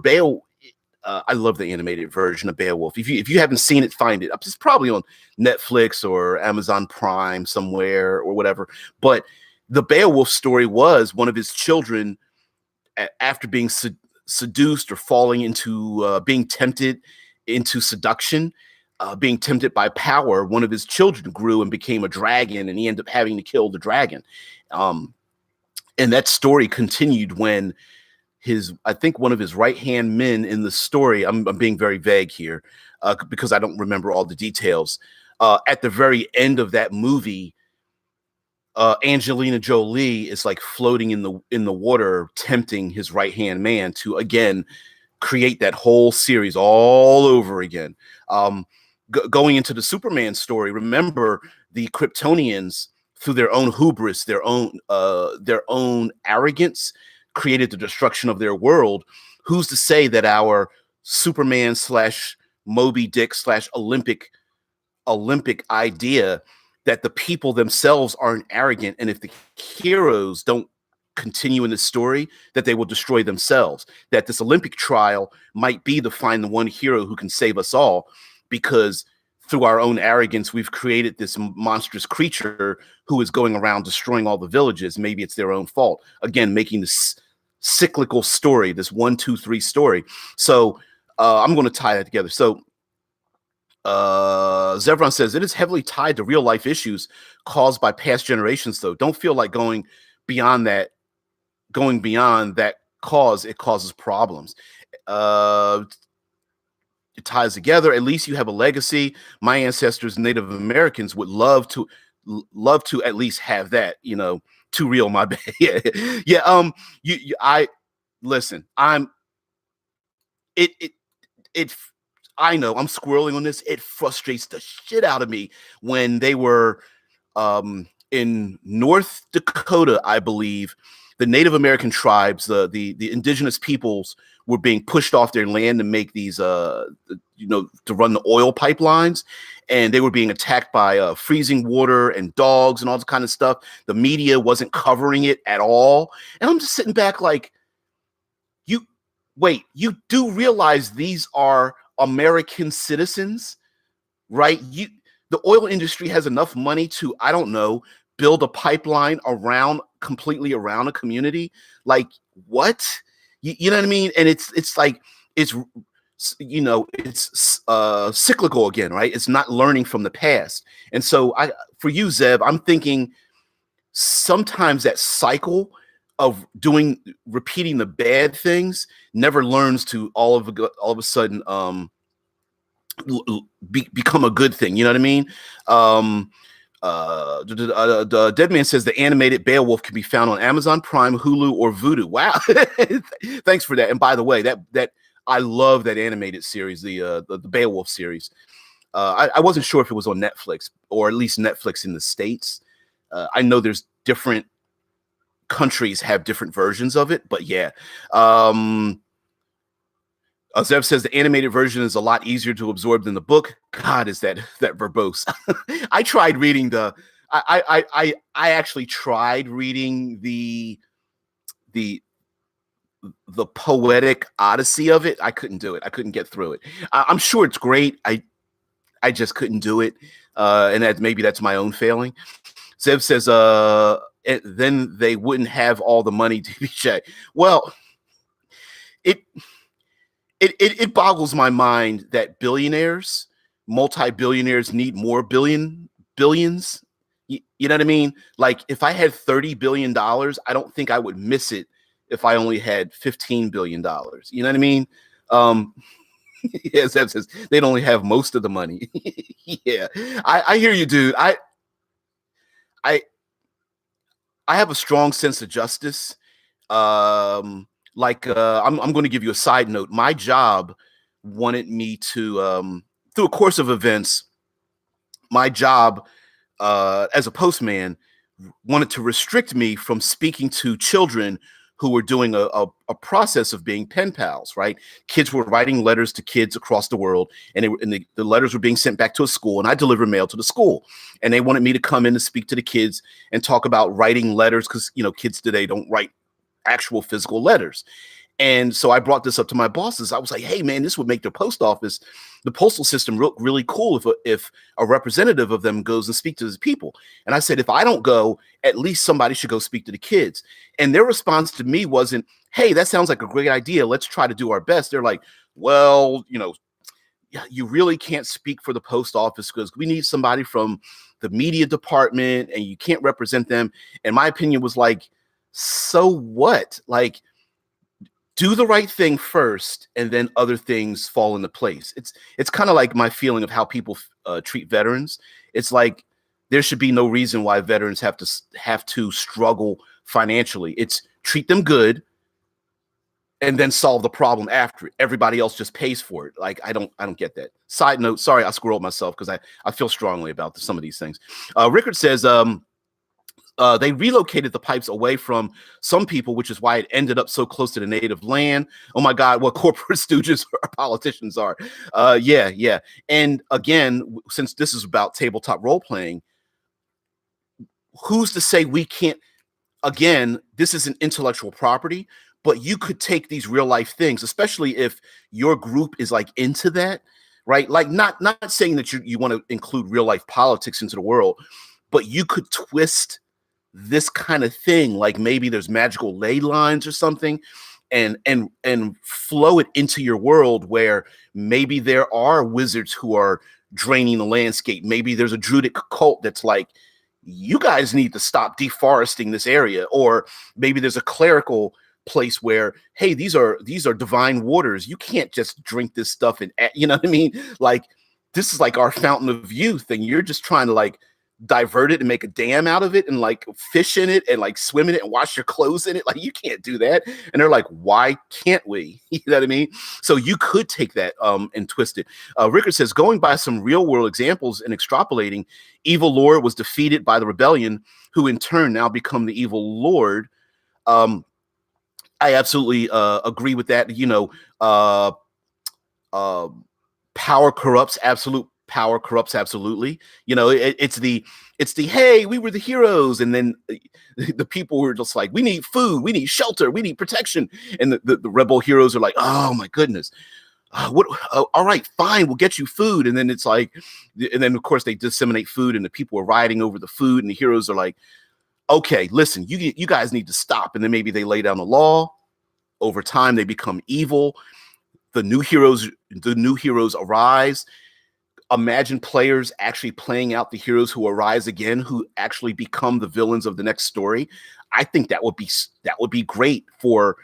I love the animated version of Beowulf. If you haven't seen it, find it. It's probably on Netflix or Amazon Prime somewhere or whatever. But the Beowulf story was one of his children, after being seduced or falling into being tempted into seduction, being tempted by power, one of his children grew and became a dragon, and he ended up having to kill the dragon. And that story continued when I think one of his right-hand men in the story, I'm being very vague here because I don't remember all the details. At the very end of that movie, Angelina Jolie is like floating in the water, tempting his right-hand man to again create that whole series all over again. Going into the Superman story, remember the Kryptonians, through their own hubris, their own arrogance, created the destruction of their world. Who's to say that our Superman / Moby Dick / Olympic idea that the people themselves aren't arrogant, and if the heroes don't continue in the story, that they will destroy themselves, that this Olympic trial might be to find the one hero who can save us all, because through our own arrogance, we've created this monstrous creature who is going around destroying all the villages. Maybe it's their own fault. Again, making this cyclical story, this 1, 2, 3 story. So I'm going to tie that together. So Zevron says, it is heavily tied to real life issues caused by past generations, though. Don't feel like going beyond that cause, it causes problems. It ties together. At least you have a legacy. My ancestors, Native Americans, would love to at least have that, too real, my bad. Yeah. I listen, I know I'm squirreling on this. It frustrates the shit out of me when they were in North Dakota, I believe, the Native American tribes, the indigenous peoples were being pushed off their land to make these, to run the oil pipelines. And they were being attacked by freezing water and dogs and all this kind of stuff. The media wasn't covering it at all. And I'm just sitting back like, you do realize these are American citizens, right? The oil industry has enough money to, I don't know, build a pipeline completely around a community. Like, what? You know what I mean? And it's like, it's cyclical again, right? It's not learning from the past. And so for you, Zeb, I'm thinking sometimes that cycle of repeating the bad things never learns to all of a sudden become a good thing. You know what I mean? Um, the Dead Man says the animated Beowulf can be found on Amazon Prime, Hulu, or Vudu. Wow, thanks for that. And by the way, that I love that animated series, the Beowulf series. I wasn't sure if it was on Netflix or at least Netflix in the States. I know there's different countries have different versions of it, but yeah. Zev says the animated version is a lot easier to absorb than the book. God, is that verbose? I tried reading I actually tried reading the poetic odyssey of it. I couldn't do it. I couldn't get through it. I'm sure it's great. I just couldn't do it, and maybe that's my own failing. Zev says, then they wouldn't have all the money to be checked. Well, it boggles my mind that billionaires, multi-billionaires need more billions. You know what I mean? Like if I had $30 billion, I don't think I would miss it if I only had $15 billion. You know what I mean? Yeah, Zeb says they'd only have most of the money. Yeah, I hear you, dude. I I have a strong sense of justice. I'm going to give you a side note. My job wanted me to, through a course of events, my job as a postman wanted to restrict me from speaking to children who were doing a process of being pen pals, right? Kids were writing letters to kids across the world, and the letters were being sent back to a school, and I delivered mail to the school. And they wanted me to come in and speak to the kids and talk about writing letters because, kids today don't write actual physical letters. And so I brought this up to my bosses. I was like, hey, man, this would make the postal system really cool if a representative of them goes and speaks to the people. And I said, if I don't go, at least somebody should go speak to the kids. And their response to me wasn't, hey, that sounds like a great idea. Let's try to do our best. They're like, well, you really can't speak for the post office because we need somebody from the media department and you can't represent them. And my opinion was like, so what? Like, do the right thing first, and then other things fall into place. It's kind of like my feeling of how people treat veterans. It's like there should be no reason why veterans have to struggle financially. It's treat them good, and then solve the problem after it. Everybody else just pays for it. Like I don't get that. Side note, sorry, I squirreled myself because I feel strongly about some of these things. Rickard says, they relocated the pipes away from some people, which is why it ended up so close to the native land. Oh my God, what corporate stooges our politicians are. Yeah. And again, since this is about tabletop role playing, who's to say we can't? Again, this is an intellectual property, but you could take these real life things, especially if your group is like into that, right? Like not saying that you want to include real life politics into the world, but you could twist this kind of thing, like maybe there's magical ley lines or something, and flow it into your world where maybe there are wizards who are draining the landscape. Maybe there's a druidic cult that's like, you guys need to stop deforesting this area. Or maybe there's a clerical place where, hey, these are divine waters. You can't just drink this stuff and, you know what I mean? Like, this is like our fountain of youth, and you're just trying to like divert it and make a dam out of it and like fish in it and like swim in it and wash your clothes in it. Like, you can't do that. And they're like, why can't we? You know what I mean? So you could take that and twist it. Rickard says, going by some real world examples and extrapolating, evil lord was defeated by the rebellion, who in turn now become the evil lord. I absolutely agree with that. Power corrupts. Absolute power corrupts absolutely. It's the hey, we were the heroes, and then the people were just like, we need food, we need shelter, we need protection, and the rebel heroes are like, oh my goodness, all right, fine, we'll get you food. And then it's like, and then of course they disseminate food, and the people are rioting over the food, and the heroes are like, okay, listen, you guys need to stop. And then maybe they lay down the law. Over time they become evil. The new heroes arise. Imagine players actually playing out the heroes who arise again, who actually become the villains of the next story. I think that would be great for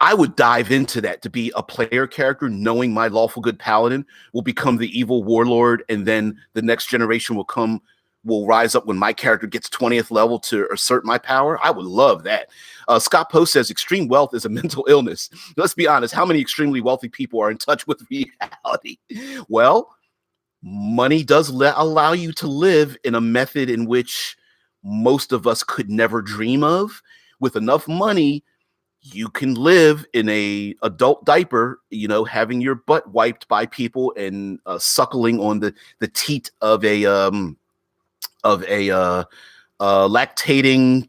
I would dive into that to be a player character, knowing my lawful good paladin will become the evil warlord, and then the next generation will rise up when my character gets 20th level to assert my power. I would love that. Scott Post says extreme wealth is a mental illness. Let's be honest. How many extremely wealthy people are in touch with reality? Well, money does allow you to live in a method in which most of us could never dream of. With enough money, you can live in a adult diaper, having your butt wiped by people and suckling on the teat of a lactating,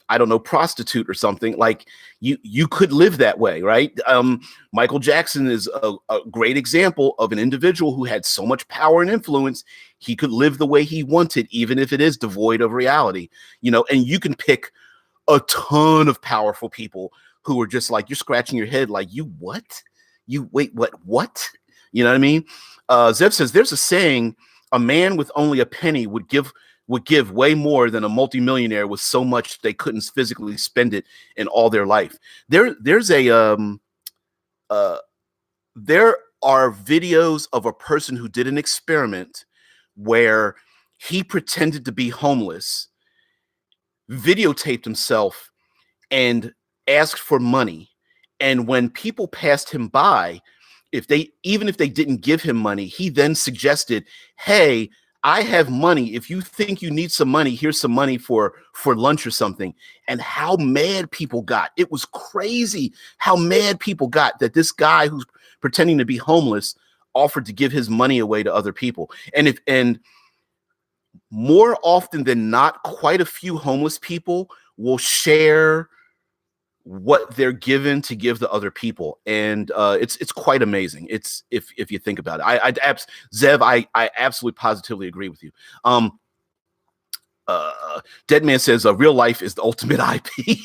I don't know, prostitute or something. Like you could live that way, right? Michael Jackson is a great example of an individual who had so much power and influence. He could live the way he wanted, even if it is devoid of reality, and you can pick a ton of powerful people who are just like, you're scratching your head like, what? Wait, what? You know what I mean? Zev says, there's a saying, a man with only a penny would give way more than a multimillionaire with so much they couldn't physically spend it in all their life. There are videos of a person who did an experiment where he pretended to be homeless, videotaped himself, and asked for money. And when people passed him by, even if they didn't give him money, he then suggested, hey, I have money. If you think you need some money, here's some money for lunch or something. And how mad people got. It was crazy how mad people got that this guy who's pretending to be homeless offered to give his money away to other people. And more often than not, quite a few homeless people will share what they're given to give to other people, and it's quite amazing. It's if you think about it. Zev, I absolutely positively agree with you. Dead Man says real life is the ultimate IP.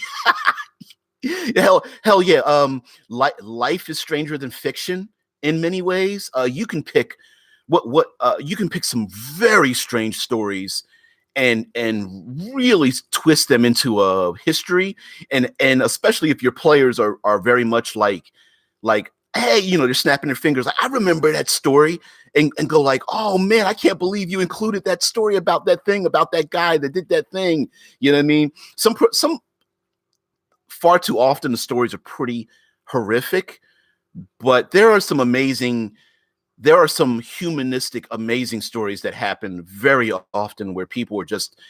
hell yeah. Life is stranger than fiction in many ways. You can pick you can pick some very strange stories and really twist them into a history, and especially if your players are very much like hey, they're snapping their fingers like, I remember that story, and go like, oh man, I can't believe you included that story about that thing, about that guy that did that thing. You know what I mean? Some far too often the stories are pretty horrific, but there are some humanistic, amazing stories that happen very often where people are just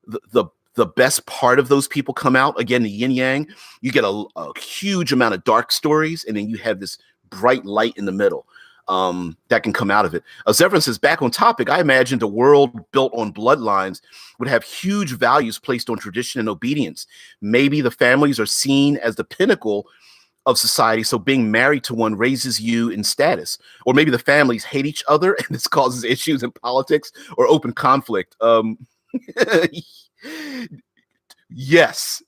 the best part of those people come out. Again, the yin yang, you get a huge amount of dark stories, and then you have this bright light in the middle that can come out of it. Zevran says, back on topic, I imagined a world built on bloodlines would have huge values placed on tradition and obedience. Maybe the families are seen as the pinnacle of society, so being married to one raises you in status. Or maybe the families hate each other and this causes issues in politics or open conflict. Yes.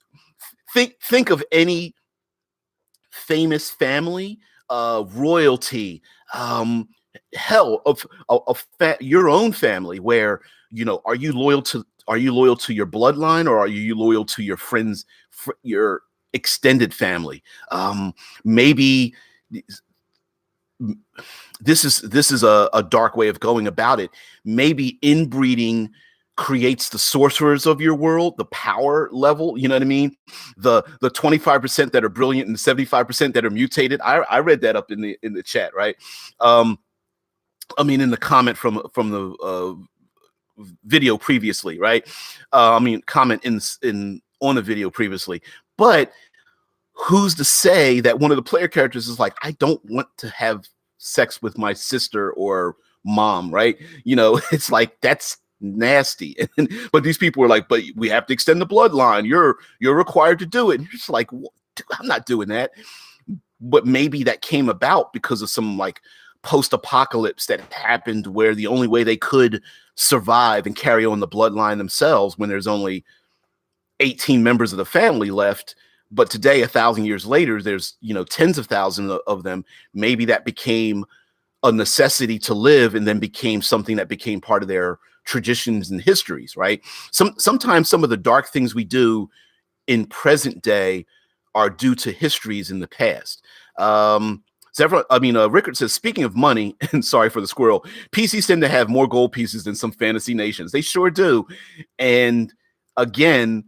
Think of any famous family, royalty, hell, of your own family, where are you loyal to your bloodline, or are you loyal to your friends, your extended family? Maybe this is a dark way of going about it. Maybe inbreeding creates the sorcerers of your world, the power level. You know what I mean? The 25% that are brilliant and the 75% that are mutated. I read that up in the chat, right? I mean, in the comment from the video previously, right? Comment on the video previously. But who's to say that one of the player characters is like, I don't want to have sex with my sister or mom, right? It's like, that's nasty. But these people are like, but we have to extend the bloodline. You're required to do it. And you're just like, I'm not doing that. But maybe that came about because of some like post-apocalypse that happened where the only way they could survive and carry on the bloodline themselves, when there's only 18 members of the family left. But today, 1,000 years later, there's tens of thousands of them. Maybe that became a necessity to live, and then became something that became part of their traditions and histories, right? Sometimes some of the dark things we do in present day are due to histories in the past. Rickard says, speaking of money, and sorry for the squirrel, PCs tend to have more gold pieces than some fantasy nations. They sure do. And again,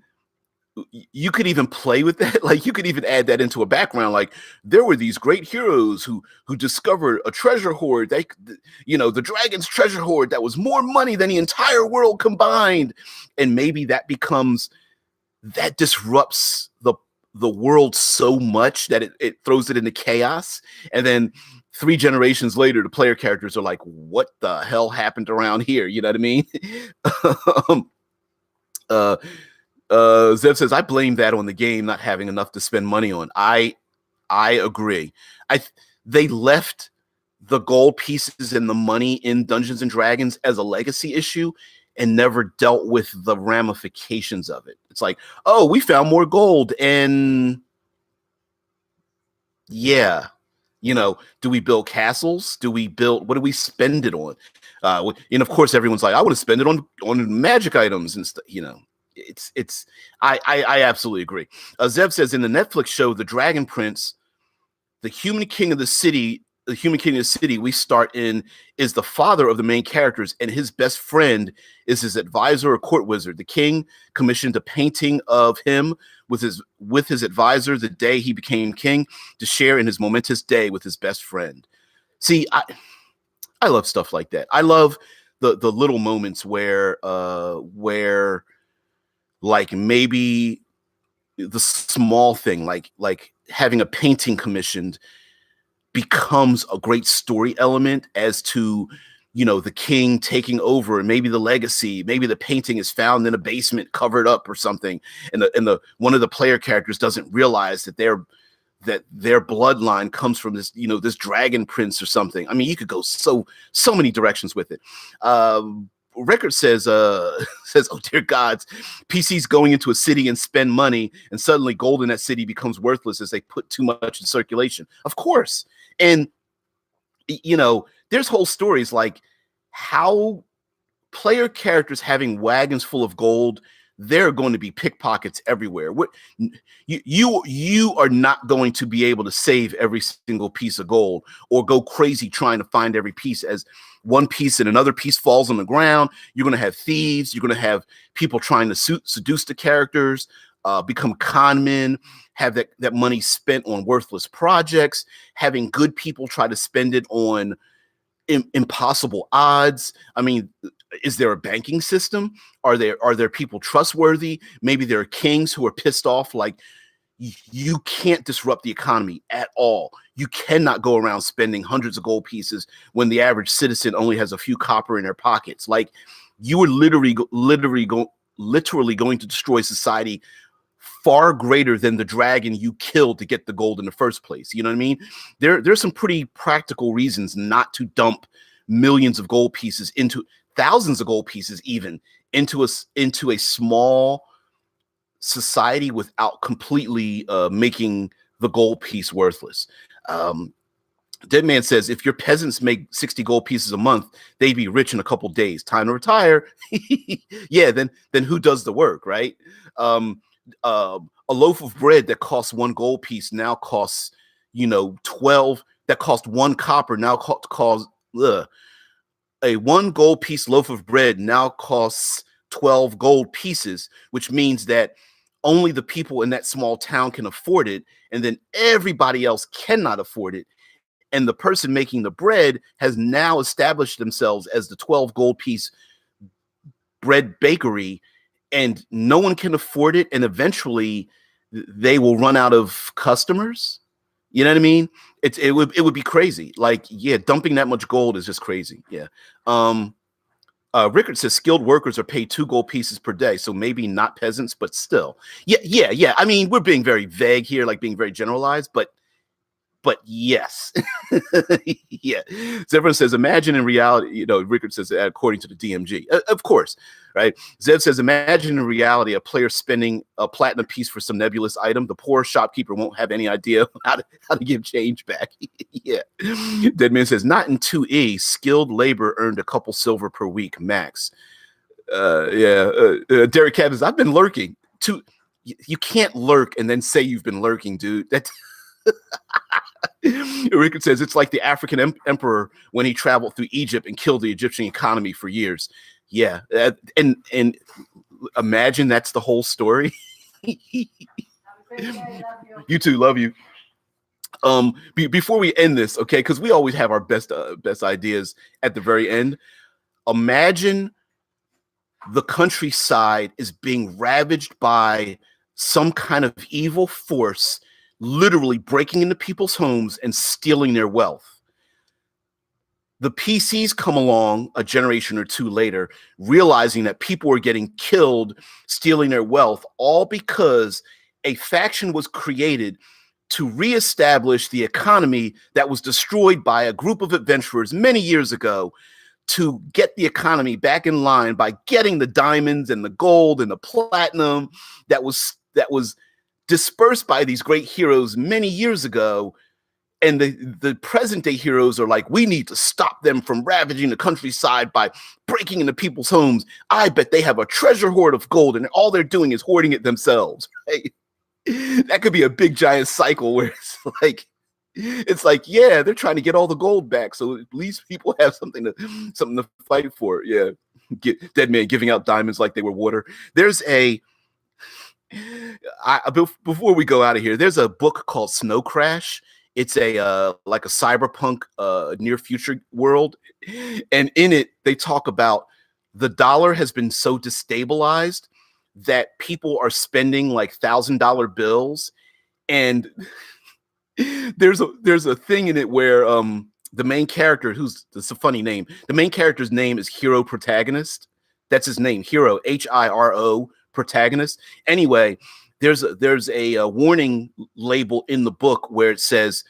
you could even play with that. Like, you could even add that into a background. Like, there were these great heroes who discovered a treasure hoard. The dragon's treasure hoard that was more money than the entire world combined. And maybe that disrupts the world so much that it throws it into chaos. And then 3 generations later, the player characters are like, what the hell happened around here? You know what I mean? Zev says, I blame that on the game not having enough to spend money on. I agree. They left the gold pieces and the money in Dungeons and Dragons as a legacy issue and never dealt with the ramifications of it. It's like, oh, we found more gold, and yeah, do we build castles? What do we spend it on? And of course, everyone's like, I want to spend it on magic items and stuff. I absolutely agree. Zev says, in the Netflix show The Dragon Prince, the human king of the city we start in is the father of the main characters, and his best friend is his advisor or court wizard. The king commissioned a painting of him with his advisor the day he became king to share in his momentous day with his best friend. See, I love stuff like that. I love the little moments where like maybe the small thing, like having a painting commissioned, becomes a great story element as to, the king taking over, and maybe the legacy, maybe the painting is found in a basement covered up or something, and the one of the player characters doesn't realize that their bloodline comes from this, this dragon prince or something. I mean, you could go so many directions with it. Record says, oh dear gods, PCs going into a city and spend money, and suddenly gold in that city becomes worthless as they put too much in circulation. Of course. And, there's whole stories like how player characters having wagons full of gold, there are going to be pickpockets everywhere. You are not going to be able to save every single piece of gold or go crazy trying to find every piece. As one piece and another piece falls on the ground, you're going to have thieves. You're going to have people trying to seduce the characters, become con men, have that money spent on worthless projects, having good people try to spend it on impossible odds. I mean, is there a banking system? Are there people trustworthy? Maybe there are kings who are pissed off. Like, you can't disrupt the economy at all. You cannot go around spending hundreds of gold pieces when the average citizen only has a few copper in their pockets. Like, you are literally going to destroy society far greater than the dragon you killed to get the gold in the first place. You know what I mean? There's some pretty practical reasons not to dump millions of gold pieces into thousands of gold pieces, even into a small society without completely making the gold piece worthless. Dead Man says, if your peasants make 60 gold pieces a month, they'd be rich in a couple days. Time to retire. Yeah, then who does the work, right? A loaf of bread that costs 1 gold piece now costs, 12. That cost 1 copper now costs a 1 gold piece loaf of bread now costs 12 gold pieces, which means that only the people in that small town can afford it, and then everybody else cannot afford it. And the person making the bread has now established themselves as the 12 gold piece bread bakery, and no one can afford it. And eventually they will run out of customers. You know what I mean? It would be crazy. Like, yeah, dumping that much gold is just crazy. Yeah. Rickard says skilled workers are paid 2 gold pieces per day. So maybe not peasants, but still. Yeah. I mean, we're being very vague here, like being very generalized, but yes. Yeah. So everyone says, imagine in reality, Rickard says, according to the DMG, of course, right? Zev says, imagine in reality, a player spending a platinum piece for some nebulous item. The poor shopkeeper won't have any idea how to give change back. Yeah. Dead Man says, not in 2E, skilled labor earned a couple silver per week max. Derek Evans, I've been lurking. you can't lurk and then say you've been lurking, dude. That Rickard says it's like the African emperor when he traveled through Egypt and killed the Egyptian economy for years. Yeah, and imagine that's the whole story. You too, love you. Before we end this, okay, because we always have our best ideas at the very end. Imagine the countryside is being ravaged by some kind of evil force, literally breaking into people's homes and stealing their wealth. The PCs come along a generation or two later, realizing that people were getting killed, stealing their wealth, all because a faction was created to reestablish the economy that was destroyed by a group of adventurers many years ago, to get the economy back in line by getting the diamonds and the gold and the platinum that was dispersed by these great heroes many years ago. And the present day heroes are like, we need to stop them from ravaging the countryside by breaking into people's homes. I bet they have a treasure hoard of gold and all they're doing is hoarding it themselves. Right? That could be a big giant cycle where it's like, yeah, they're trying to get all the gold back, so at least people have something to fight for. Yeah, dead man giving out diamonds like they were water. There's before we go out of here, there's a book called Snow Crash. It's like a cyberpunk near future world, and in it they talk about the dollar has been so destabilized that people are spending like $1,000 bills, and there's a thing in it where the main character, it's a funny name, the main character's name is Hero Protagonist. That's his name, Hero, Hiro Protagonist. Anyway, there's a warning label in the book where it says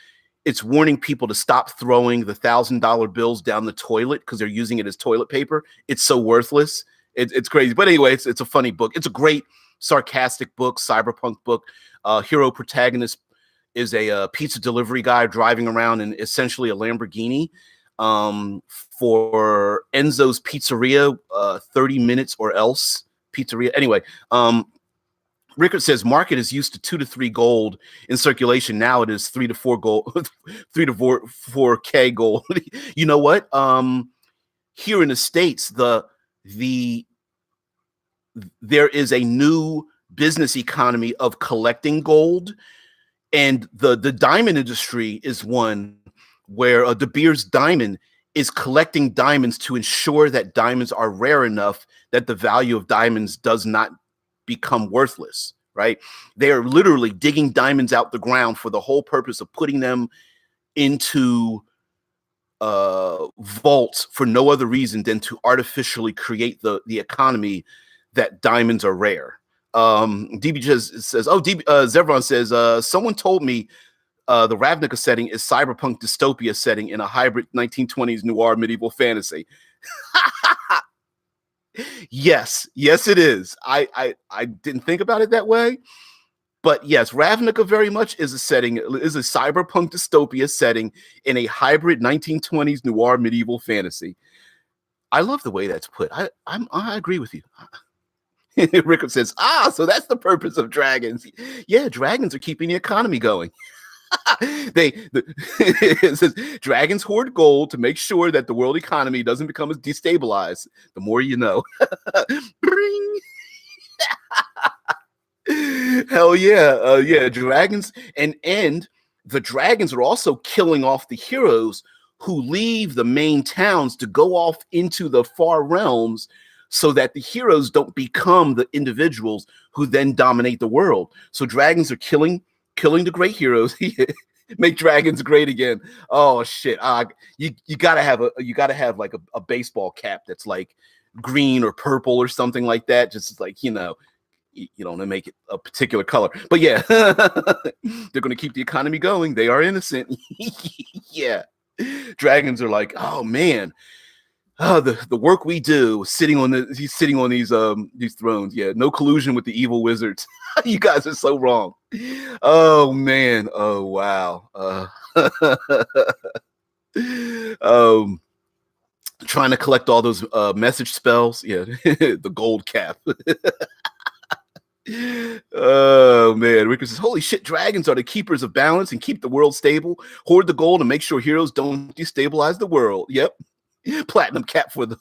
it's warning people to stop throwing the $1,000 bills down the toilet because they're using it as toilet paper. It's so worthless. It's crazy. But anyway, it's a funny book. It's a great sarcastic book, cyberpunk book. Hero Protagonist is a pizza delivery guy driving around in essentially a Lamborghini for Enzo's Pizzeria, 30 minutes or else pizzeria. Anyway, Rickard says market is used to 2 to 3 gold in circulation. Now it is 3 to 4 gold, 3 to 4K gold. You know what? Here in the States, there is a new business economy of collecting gold. And the diamond industry is one where De Beers Diamond is collecting diamonds to ensure that diamonds are rare enough that the value of diamonds does not become worthless, right? They are literally digging diamonds out the ground for the whole purpose of putting them into vaults for no other reason than to artificially create the economy that diamonds are rare. DB just says, Zevron says, someone told me the Ravnica setting is cyberpunk dystopia setting in a hybrid 1920s noir medieval fantasy. Yes, it is. I didn't think about it that way, but yes, Ravnica very much is a cyberpunk dystopia setting in a hybrid 1920s noir medieval fantasy. I love the way that's put. I agree with you. Rickard says, so that's the purpose of dragons. Yeah, dragons are keeping the economy going. It says dragons hoard gold to make sure that the world economy doesn't become destabilized. The more you know. Hell yeah. Yeah, dragons and the dragons are also killing off the heroes who leave the main towns to go off into the far realms, so that the heroes don't become the individuals who then dominate the world. So dragons are killing the great heroes. Make dragons great again. Oh shit! You gotta have like a baseball cap that's like green or purple or something like that. Just like you don't make it a particular color. But yeah, they're gonna keep the economy going. They are innocent. Yeah, dragons are like, oh man. The work we do sitting on these thrones. Yeah, no collusion with the evil wizards. You guys are so wrong. Oh man. Oh wow. Trying to collect all those message spells. Yeah, the gold cap. Oh man, Ricker says, "Holy shit! Dragons are the keepers of balance and keep the world stable. Hoard the gold and make sure heroes don't destabilize the world." Yep, platinum cap for the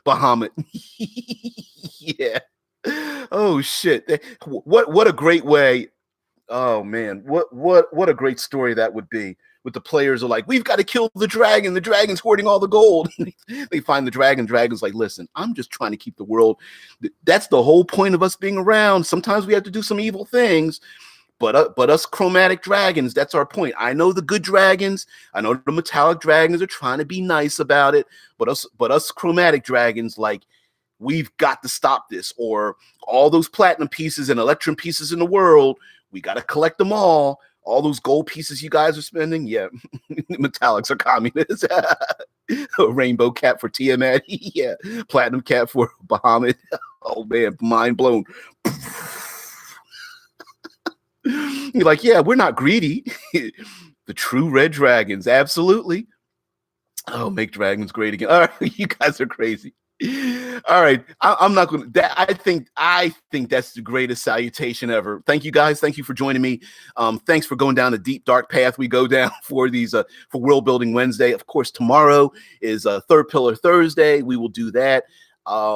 Bahamut. Yeah. Oh shit! What a great way. Oh man, what a great story that would be. With the players are like, we've got to kill the dragon. The dragon's hoarding all the gold. They find the dragon. Dragon's like, listen, I'm just trying to keep the world. That's the whole point of us being around. Sometimes we have to do some evil things, but us chromatic dragons, that's our point. I know the good dragons. I know the metallic dragons are trying to be nice about it, but us chromatic dragons, like, we've got to stop this, or all those platinum pieces and electrum pieces in the world, we got to collect them all. All those gold pieces you guys are spending, yeah, metallics are communists. A rainbow cap for Tiamat, yeah, platinum cap for Bahamut. Oh man, mind blown. You're like, yeah, we're not greedy. The true red dragons, absolutely. Oh, make dragons great again. All right, you guys are crazy. All right, I'm not going to. I think that's the greatest salutation ever. Thank you guys. Thank you for joining me. Thanks for going down the deep dark path we go down for these for World Building Wednesday. Of course, tomorrow is Third Pillar Thursday. We will do that.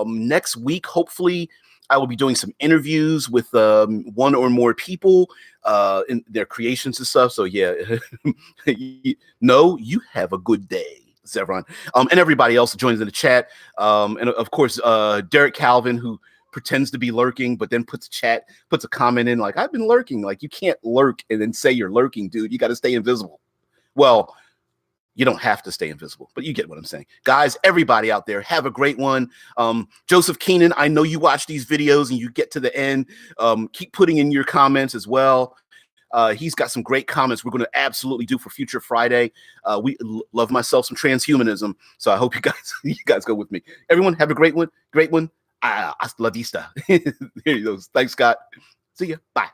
Next week, hopefully, I will be doing some interviews with one or more people in their creations and stuff. So yeah, no, you have a good day, Zevron, and everybody else who joins in the chat, and of course Derek Calvin, who pretends to be lurking but then puts a comment in like, I've been lurking. Like, you can't lurk and then say you're lurking, dude. You got to stay invisible. Well, you don't have to stay invisible, but you get what I'm saying. Guys, everybody out there, have a great one. Joseph Keenan, I know you watch these videos and you get to the end. Keep putting in your comments as well. He's got some great comments we're going to absolutely do for Future Friday. We love myself some transhumanism, so I hope you guys go with me. Everyone, have a great one. Hasta la vista. There you go. Thanks, Scott. See ya. Bye.